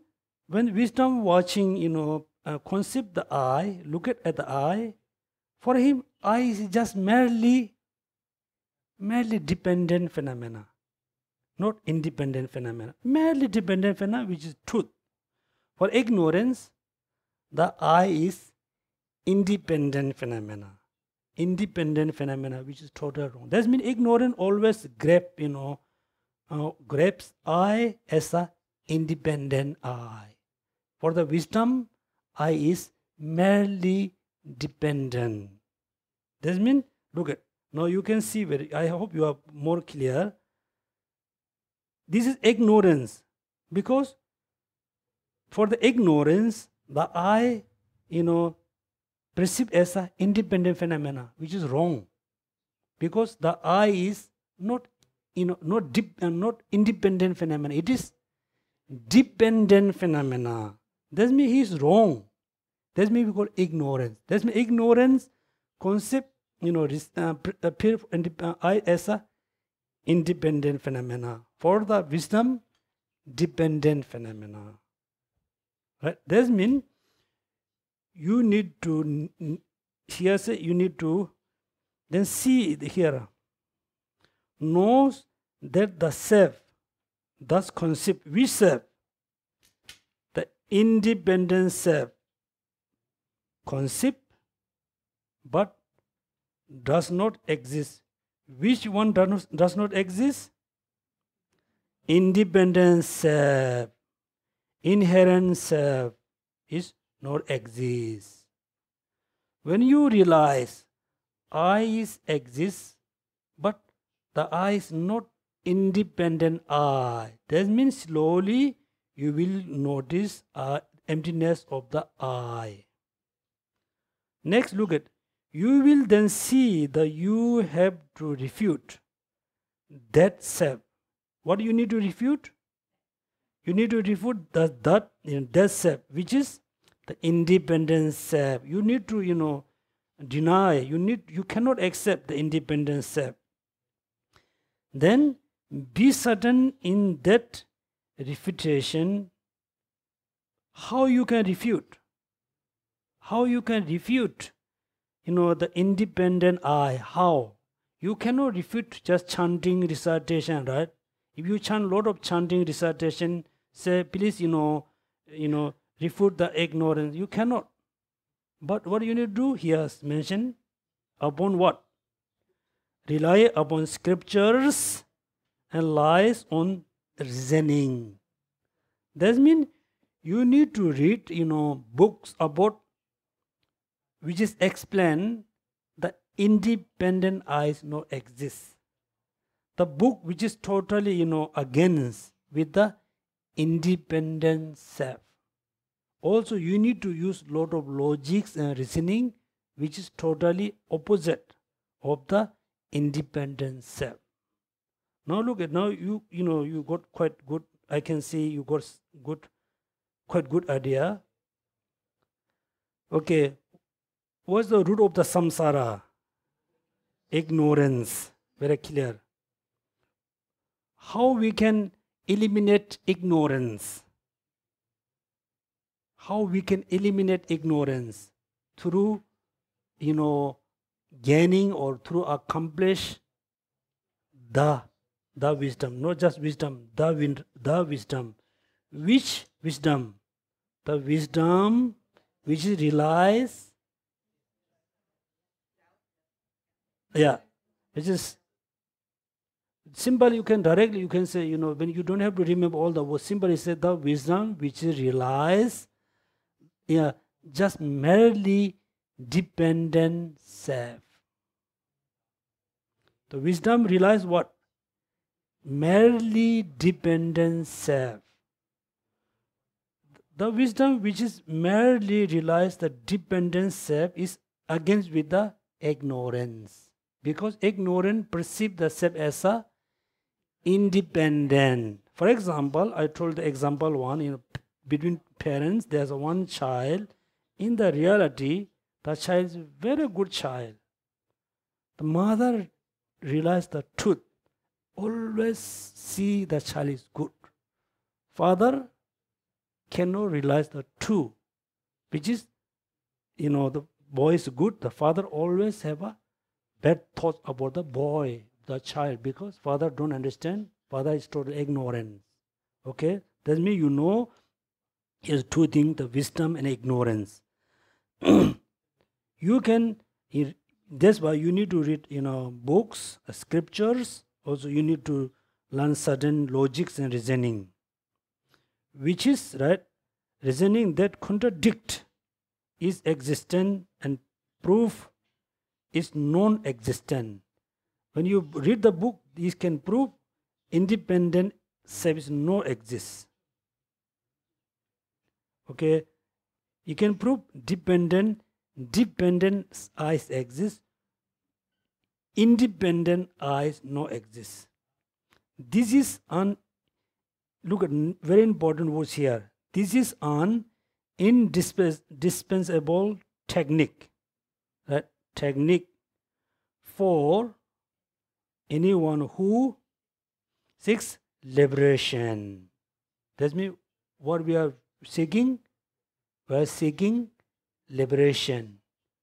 when wisdom watching, conceive the I, look at the I, for him I is just merely dependent phenomena, not independent phenomena. Merely dependent phenomena, which is truth. For ignorance, the I is independent phenomena. Independent phenomena, which is totally wrong. That means ignorance always grabs I as a independent I. For the wisdom, I is merely dependent. That means, look at, now you can see, I hope you are more clear. This is ignorance, because for the ignorance, the I, perceived as a independent phenomena, which is wrong, because the I is not independent phenomena. It is dependent phenomena. That means he is wrong. That means we call ignorance. That means ignorance concept, appear I as a independent phenomena. For the wisdom, dependent phenomena. Right? That means you need to, here say you need to then see here, knows that the self, thus concept, which self? The independent self, concept, but does not exist. Which one does not exist? Independent self, inherent self is not exist. When you realize I is exists, but the I is not independent I, that means slowly you will notice emptiness of the I. Next, look at, you will then see that you have to refute that self. What do you need to refute? You need to refute that self, which is the independent self. You need to, deny. You cannot accept the independent self. Then be certain in that refutation. How you can refute? How you can refute, the independent I? How? You cannot refute just chanting, recitation, right? If you chant a lot of chanting, recitation, say, please, refute the ignorance. You cannot. But what you need to do here is mentioned upon what? Rely upon scriptures and lies on reasoning. That means you need to read, books about which is explain the independent eyes no exist. The book which is totally, against with the independent self. Also, you need to use lot of logics and reasoning, which is totally opposite of the independent self. Now look at, now you got quite good. I can see you got quite good idea. Okay, what's the root of the samsara? Ignorance. Very clear. How we can eliminate ignorance? How we can eliminate ignorance? Through, gaining or through accomplish the wisdom, not just wisdom, the wisdom. Which wisdom? The wisdom which relies, which is simple. You can directly, you can say, when you don't have to remember all the words, simply say the wisdom which relies, just merely dependent self. The wisdom relies what? Merely dependent self. The wisdom which is merely relies the dependent self is against with the ignorance. Because ignorance perceives the self as a independent. For example, I told the example one, between parents, there's one child. In the reality, the child is a very good child. The mother realized the truth. Always see the child is good. father cannot realize the two, which is, the boy is good. The father always have a bad thought about the boy, the child, because father don't understand. Father is total ignorance. Okay, that means here's two things: the wisdom and ignorance. You can. That's why you need to read, books, scriptures. Also, you need to learn certain logics and reasoning, which is right reasoning that contradict is existent and proof is non-existent. When you read the book, this can prove independent self is no exist. Okay, you can prove dependent eyes exist, independent eyes no exist. This is look at very important words here. This is an indispensable technique, right? Technique for anyone who seeks liberation. That means what we are seeking? We are seeking liberation.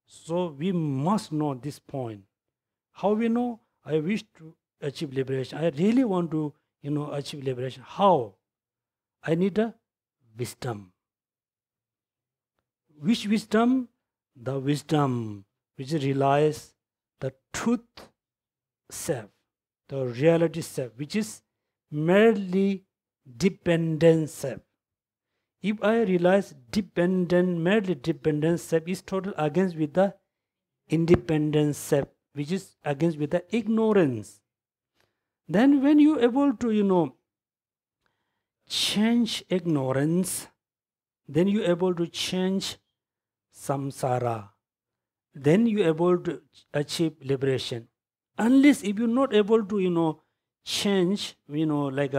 So we must know this point. How we know? I wish to achieve liberation. I really want to, achieve liberation. How? I need a wisdom. Which wisdom? The wisdom which realizes the truth self, the reality self, which is merely dependent self. If I realize merely dependent self is total against with the independent self, which is against with the ignorance. Then when you able to, change ignorance, then you able to change samsara. Then you able to achieve liberation. Unless if you're not able to, change, like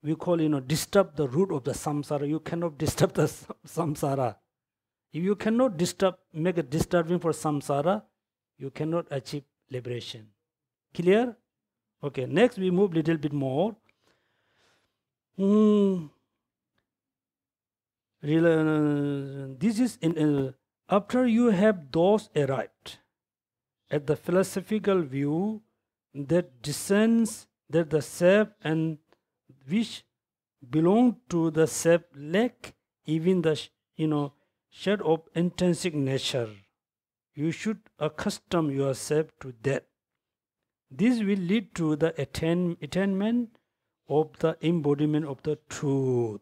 we call, disturb the root of the samsara, you cannot disturb the samsara. If you cannot make a disturbing for samsara, you cannot achieve liberation. Clear? Okay, next we move little bit more. This is after you have those arrived at the philosophical view that discerns that the self and which belong to the self lack even the shade of intrinsic nature. You should accustom yourself to that. This will lead to the attainment of the embodiment of the truth.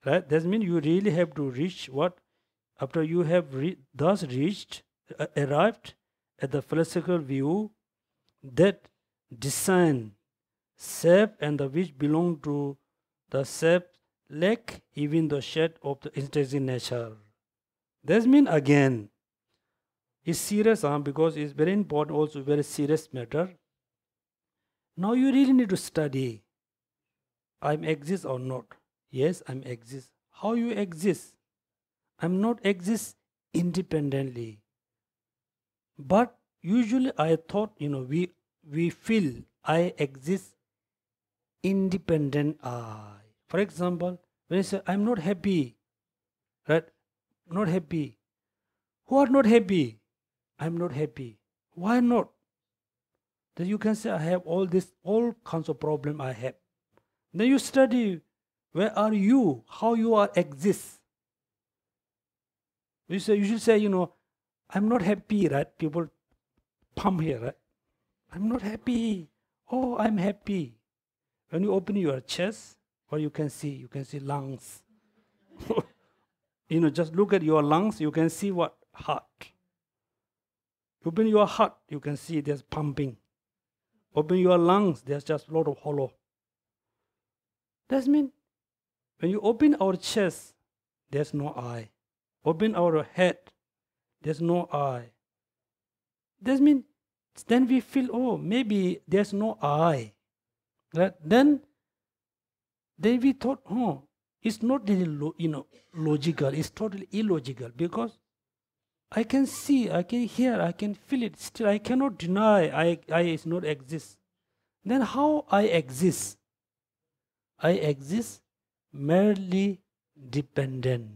Right? That means you really have to reach what? After you have thus arrived at the philosophical view that discern self and the which belong to the self lack even the shade of the intrinsic nature. That means again, it's serious because it's very important, also very serious matter. Now you really need to study. I'm exist or not? Yes, I'm exist. How you exist? I'm not exist independently. But usually I thought, we feel I exist independent I. For example, when I say I'm not happy, right? Not happy. Who are not happy? I'm not happy. Why not? Then you can say I have all kinds of problem I have. Then you study, where are you? How you are exist? You should say, I'm not happy, right? People pump here, right? I'm not happy. Oh, I'm happy. When you open your chest, what you can see lungs. Just look at your lungs, you can see what? Heart. Open your heart, you can see there's pumping. Open your lungs, there's just a lot of hollow. That means when you open our chest, there's no I. Open our head, there's no I. That means then we feel, oh, maybe there's no I. Right? Then we thought, oh, it's not really logical. It's totally illogical because I can see, I can hear, I can feel it. Still, I cannot deny I is not exist. Then how I exist? I exist merely dependent,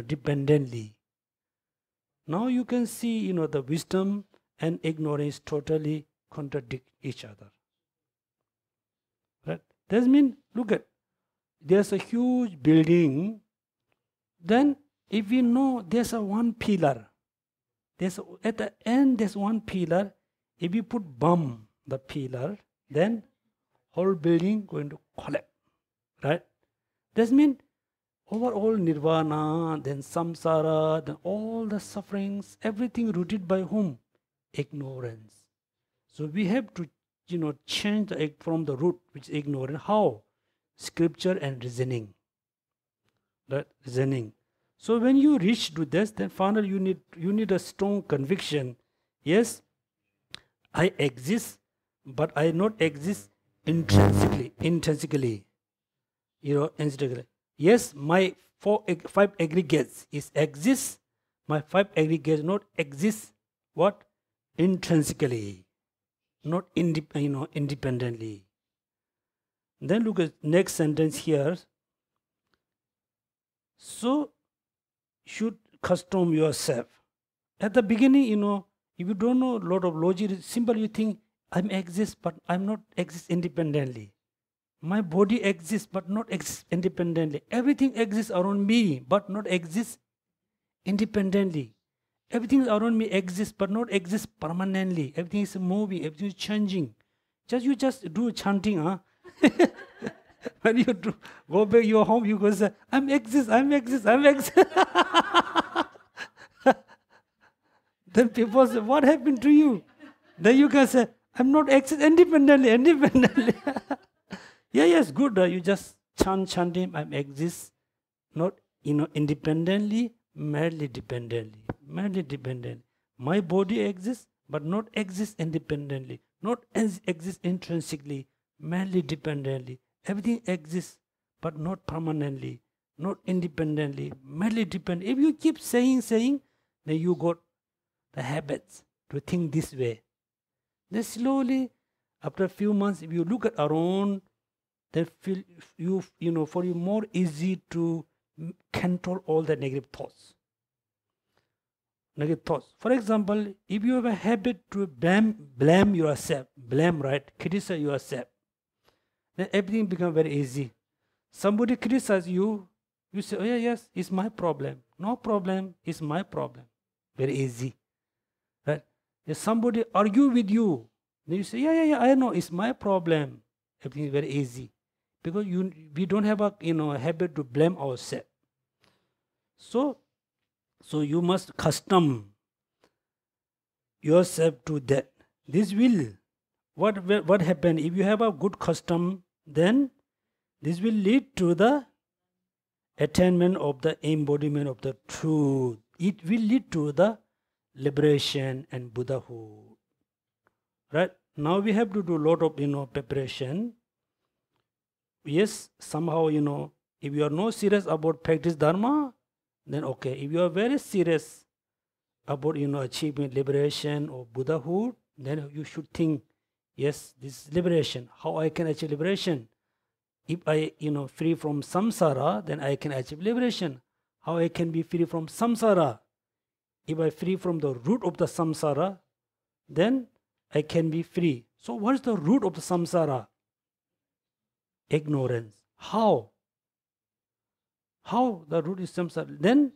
dependently. Now you can see, the wisdom and ignorance totally contradict each other. Right? That means, look at, there's a huge building, then if we know there's a one pillar, at the end there's one pillar, if you put bomb the pillar, then whole building going to collapse. Right? That means overall nirvana, then samsara, then all the sufferings, everything rooted by whom? Ignorance. So we have to, change from the root, which is ignorance. How? Scripture and reasoning. Right? Reasoning. So when you reach to this, then finally you need a strong conviction. Yes, I exist, but I not exist intrinsically. Intrinsically. Yes, my five aggregates exist. My five aggregates not exist. What? Intrinsically, not independently. Then look at next sentence here. So should custom yourself. At the beginning, if you don't know a lot of logic, it's simple. You think I exist, but I'm not exist independently. My body exists, but not exist independently. Everything exists around me, but not exist independently. Everything around me exists, but not exist permanently. Everything is moving, everything is changing. You just do chanting, huh? When you go back your home, you go say, I'm exist. Then people say, what happened to you? Then you can say, I'm not exist independently. Yes, good. You just chanting, I'm exist, not independently, merely dependently. My body exists, but not exist independently, not exist intrinsically, merely dependently. Everything exists, but not permanently, not independently, merely dependent. If you keep saying, then you got the habits to think this way. Then slowly, after a few months, if you look at around, then feel for you more easy to control all the negative thoughts. For example, if you have a habit to blame yourself, criticize yourself, then everything becomes very easy. Somebody criticizes you, you say, oh yeah, yes, it's my problem. No problem, it's my problem. Very easy. Right? If somebody argue with you, then you say, yeah, I know, it's my problem. Everything is very easy. Because we don't have a habit to blame ourselves. So you must custom yourself to that. This will, what happen if you have a good custom, then this will lead to the attainment of the embodiment of the truth. It will lead to the liberation and Buddhahood. Right? Now we have to do a lot of preparation. Yes, somehow if you are not serious about practice Dharma, then okay. If you are very serious about achieving liberation or Buddhahood, then you should think, yes, this is liberation. How I can achieve liberation? If I free from samsara, then I can achieve liberation. How I can be free from samsara? If I free from the root of the samsara, then I can be free. So what is the root of the samsara? Ignorance. How the root is samsara? Then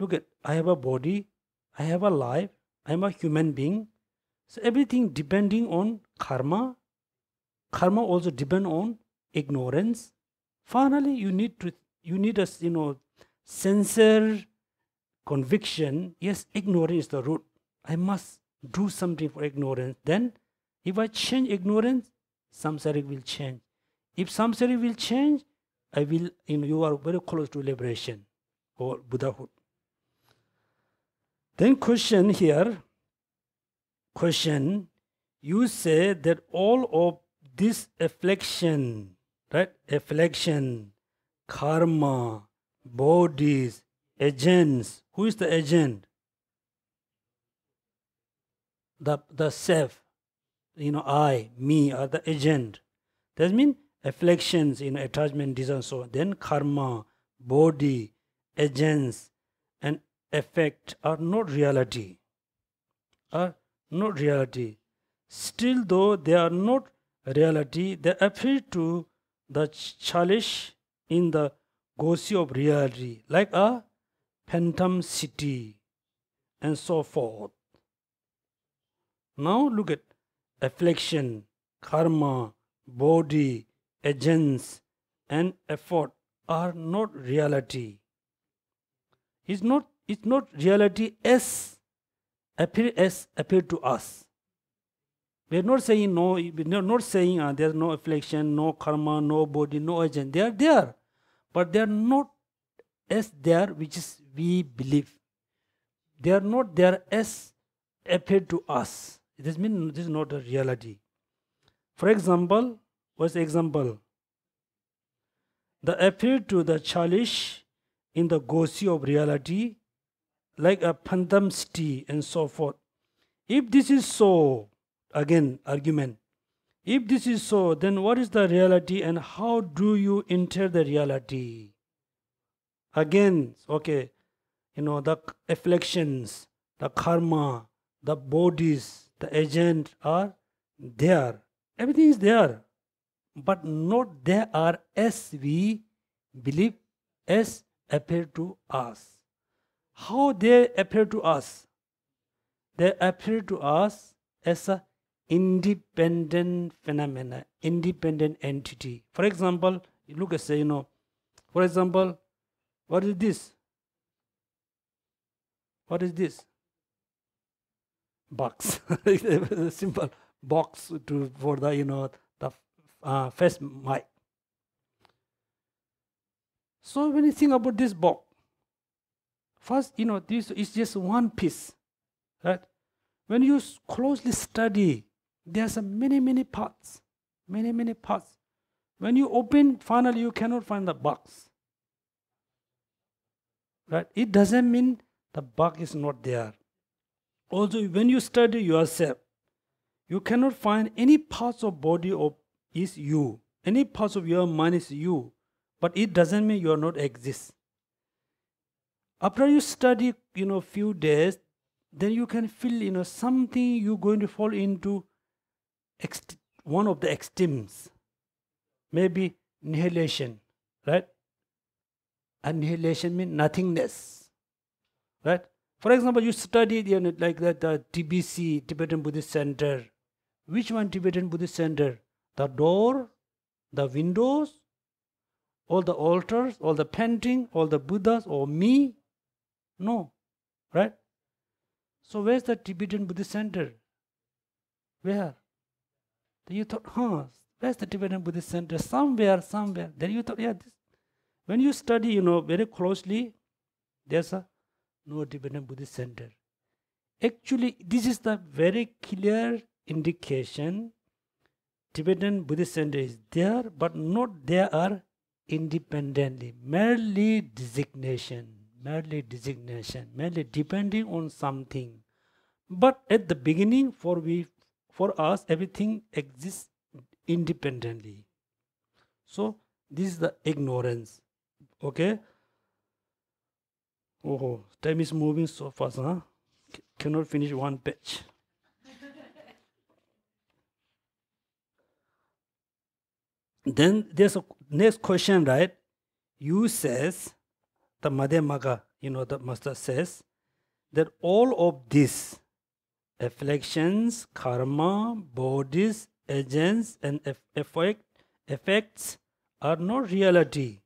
look at, I have a body, I have a life, I am a human being. So everything depending on karma. Karma also depend on ignorance. Finally, you need a sincere conviction. Yes, ignorance is the root. I must do something for ignorance. Then, if I change ignorance, samsara will change. If samsara will change, I will. You are very close to liberation or Buddhahood. Then question here. You say that all of this affliction, right? Affliction, karma, bodies, agents. Who is the agent? The self. I, me are the agent. That means afflictions, attachment, desire, so on. Then karma, body, agents, and effect are not reality. Are not reality. Still, though they are not reality, they appear to the chalice in the ghost of reality, like a phantom city, and so forth. Now look at affliction, karma, body, agents, and effort are not reality. It's not reality as appear to us. We are not saying no. We are not saying there is no affliction, no karma, no body, no agent. They are there, but they are not as there, which is we believe. They are not there as appear to us. This means this is not a reality. For example, what's the example? The appear to the chalice in the ghost of reality, like a phantom city, and so forth. If this is so, again argument. If this is so, then what is the reality, and how do you enter the reality? Again, okay, the afflictions, the karma, the bodies, the agent are there. Everything is there, but not they are as we believe, as appear to us. How they appear to us? They appear to us as a independent phenomena, independent entity. For example, you look at say, for example, what is this? What is this? Box. Simple box for the the face mic. So when you think about this box, first this is just one piece, right? When you closely study, there's many parts, many parts. When you open, finally you cannot find the box, right? It doesn't mean the box is not there. Also, when you study yourself, you cannot find any parts of body is you. Any parts of your mind is you. But it doesn't mean you are not exist. After you study, few days, then you can feel, something you're going to fall into one of the extremes. Maybe annihilation, right? Annihilation means nothingness, right? For example, you studied like that the TBC, Tibetan Buddhist Center. Which one Tibetan Buddhist Center? The door, the windows, all the altars, all the painting, all the Buddhas, or me? No, right? So where's the Tibetan Buddhist Center? Where? Then you thought, where's the Tibetan Buddhist Center? Somewhere. Then you thought, this. When you study, very closely, there's no Tibetan Buddhist Center. Actually, this is the very clear indication Tibetan Buddhist Center is there, but not there are independently, merely designation, merely depending on something. But at the beginning, for us, everything exists independently. So this is the ignorance. Okay. Oh, time is moving so fast, huh? Cannot finish one page. Then there's a next question, right? You says, the Madhyamaka, the master says, that all of these afflictions, karma, bodies, agents, and effects are not reality.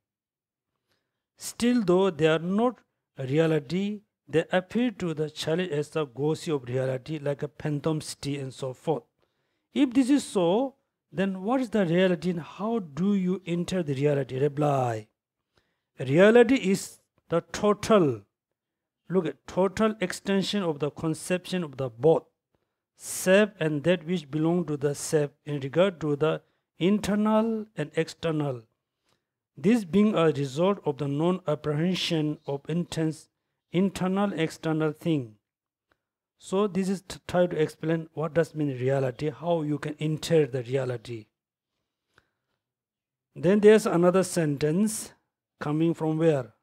Still, though they are not a reality, they appear to the chalice as the ghost of reality, like a phantom city and so forth. If this is so, then what is the reality and how do you enter the reality? Reply. Reality is the total extension of the conception of the both self and that which belong to the self in regard to the internal and external. This being a result of the non-apprehension of intense internal external thing. So this is to try to explain what does mean reality, how you can enter the reality. Then there's another sentence coming from where?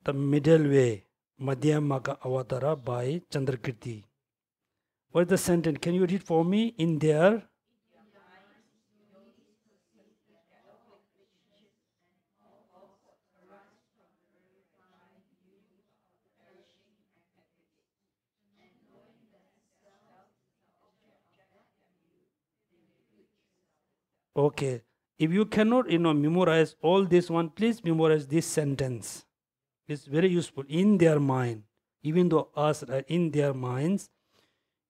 The middle way, Madhyamaka Avatara by Chandrakirti. What is the sentence? Can you read for me in there? Okay. If you cannot, memorize all this one, please memorize this sentence. It's very useful in their mind. Even though us are in their minds,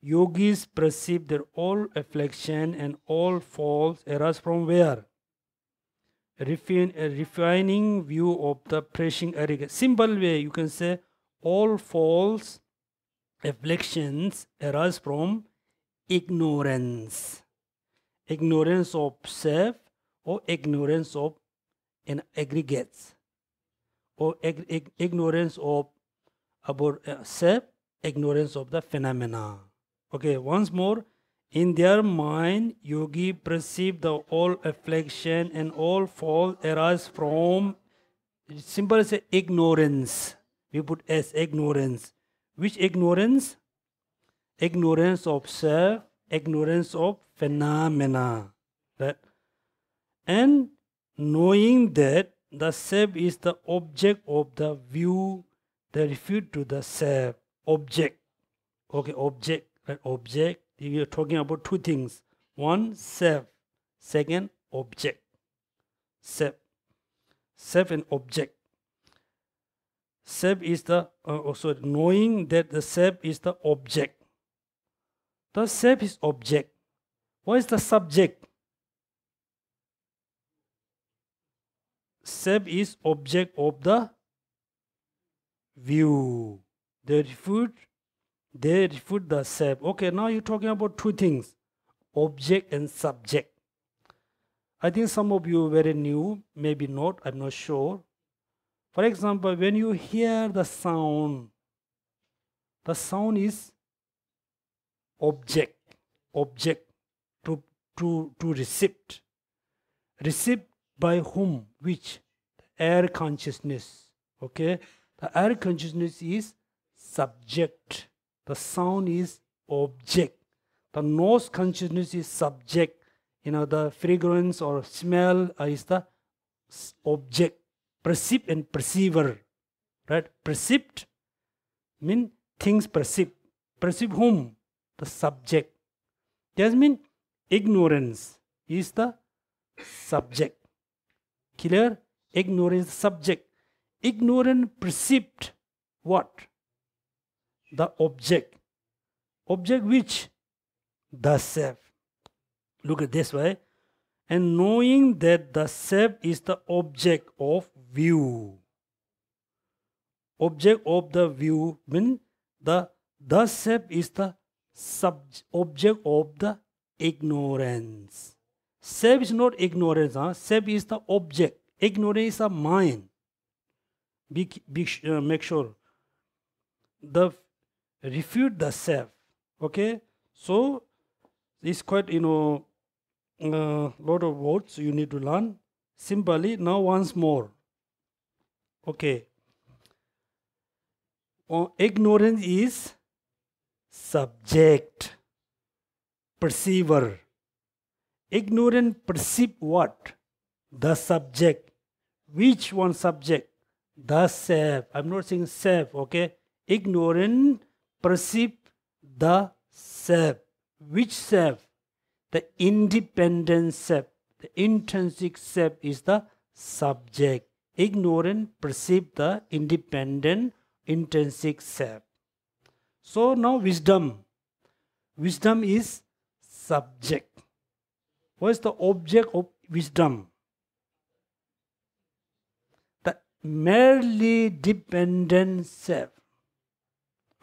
yogis perceive that all affliction and all faults arise from where? A refining view of the pressing arrogance. Simple way, you can say all faults, afflictions arise from ignorance. Ignorance of self or ignorance of an aggregates, or ignorance of about self, ignorance of the phenomena. Okay, once more, in their mind, yogi perceive the all affliction and all fault arise from, simple as ignorance. We put as ignorance. Which ignorance? Ignorance of self, ignorance of phenomena. Right? And knowing that the self is the object of the view, the refuge to the self. Object. Okay, object. Right? Object. We are talking about two things. One, self. Second, object. Self. Self and object. Self is the, knowing that the self is the object. The self is object. What is the subject? Self is object of the view. They refute the self. Okay, now you're talking about two things, object and subject. I think some of you are very new, maybe not, I'm not sure. For example, when you hear the sound is object to receive. Received by whom? Which? The air consciousness. Okay? The air consciousness is subject. The sound is object. The nose consciousness is subject. The fragrance or smell is the object. Perceive and perceiver. Right? Perceived means things perceived. Perceive whom? The subject. That means ignorance is the subject. Clear? Ignorance is the subject. Ignorant perceived what? The object. Object which? The self. Look at this way. And knowing that the self is the object of view. Object of the view means the self is the object of the ignorance. Self is not ignorance. Self is the object. Ignorance is a mind. Make sure. The refute the self. Okay. So it's quite lot of words you need to learn. Simply now once more. Okay. Ignorance is subject. Perceiver. Ignorant perceive what? The subject. Which one subject? The self. I'm not saying self, okay? Ignorant perceive the self. Which self? The independent self. The intrinsic self is the subject. Ignorant perceive the independent intrinsic self. So now wisdom. Wisdom is subject. What is the object of wisdom? The merely dependent self.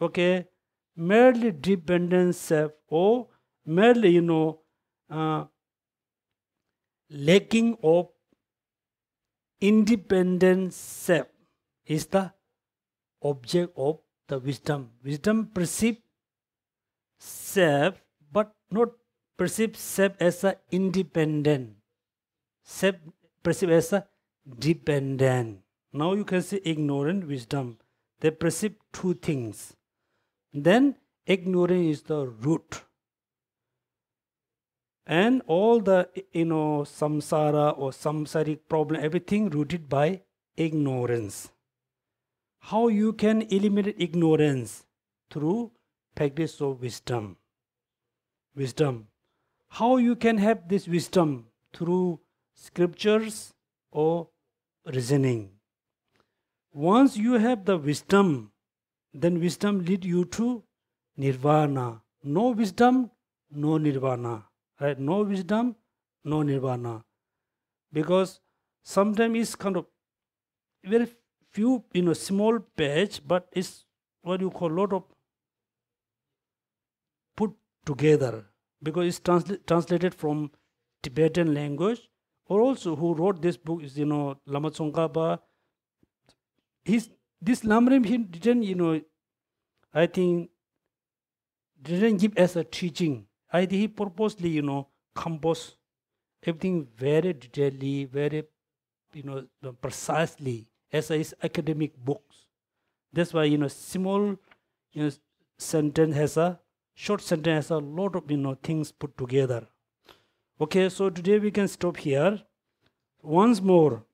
Okay? Merely dependent self, or merely, lacking of independent self is the object of the wisdom. Wisdom perceive self, but not perceive self as an independent perceive as a dependent. Now you can say ignorant, wisdom. They perceive two things. Then ignorance is the root. And all the, samsara or samsaric problem, everything rooted by ignorance. How you can eliminate ignorance? Through practice of wisdom. Wisdom. How you can have this wisdom? Through scriptures or reasoning. Once you have the wisdom, then wisdom lead you to nirvana. No wisdom, no nirvana. Right? No wisdom, no nirvana. Because sometimes it's kind of very few, small page, but it's what you call a lot of put together. Because it's translated from Tibetan language, or also who wrote this book is, Lama Tsongkhapa. This Lamrim, he didn't, I think, didn't give us a teaching. I think he purposely, composed everything very detailedly, very, precisely, as his academic books. That's why, small, sentence has a, short sentence has a lot of, things put together. Okay, so today we can stop here. Once more,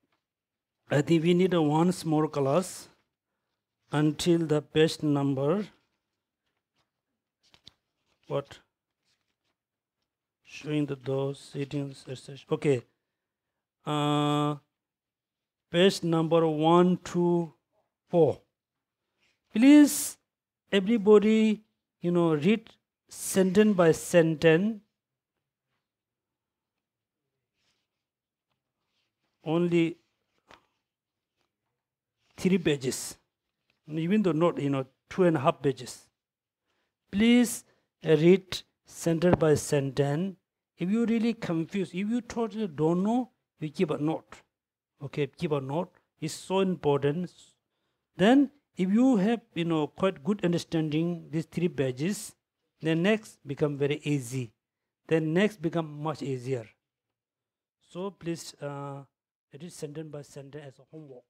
I think we need a once more class until the page number, what? Showing the doors, settings, etc. Okay. Page number 1 to 4. Please, everybody, read sentence by sentence. Only 3 pages. Even though not, 2.5 pages. Please read sentence by sentence. If you really confused, if you totally don't know, you keep a note. Okay, keep a note. It's so important. Then, if you have, quite good understanding these 3 pages, then next become very easy. Then next become much easier. So please read sentence by sentence as a homework.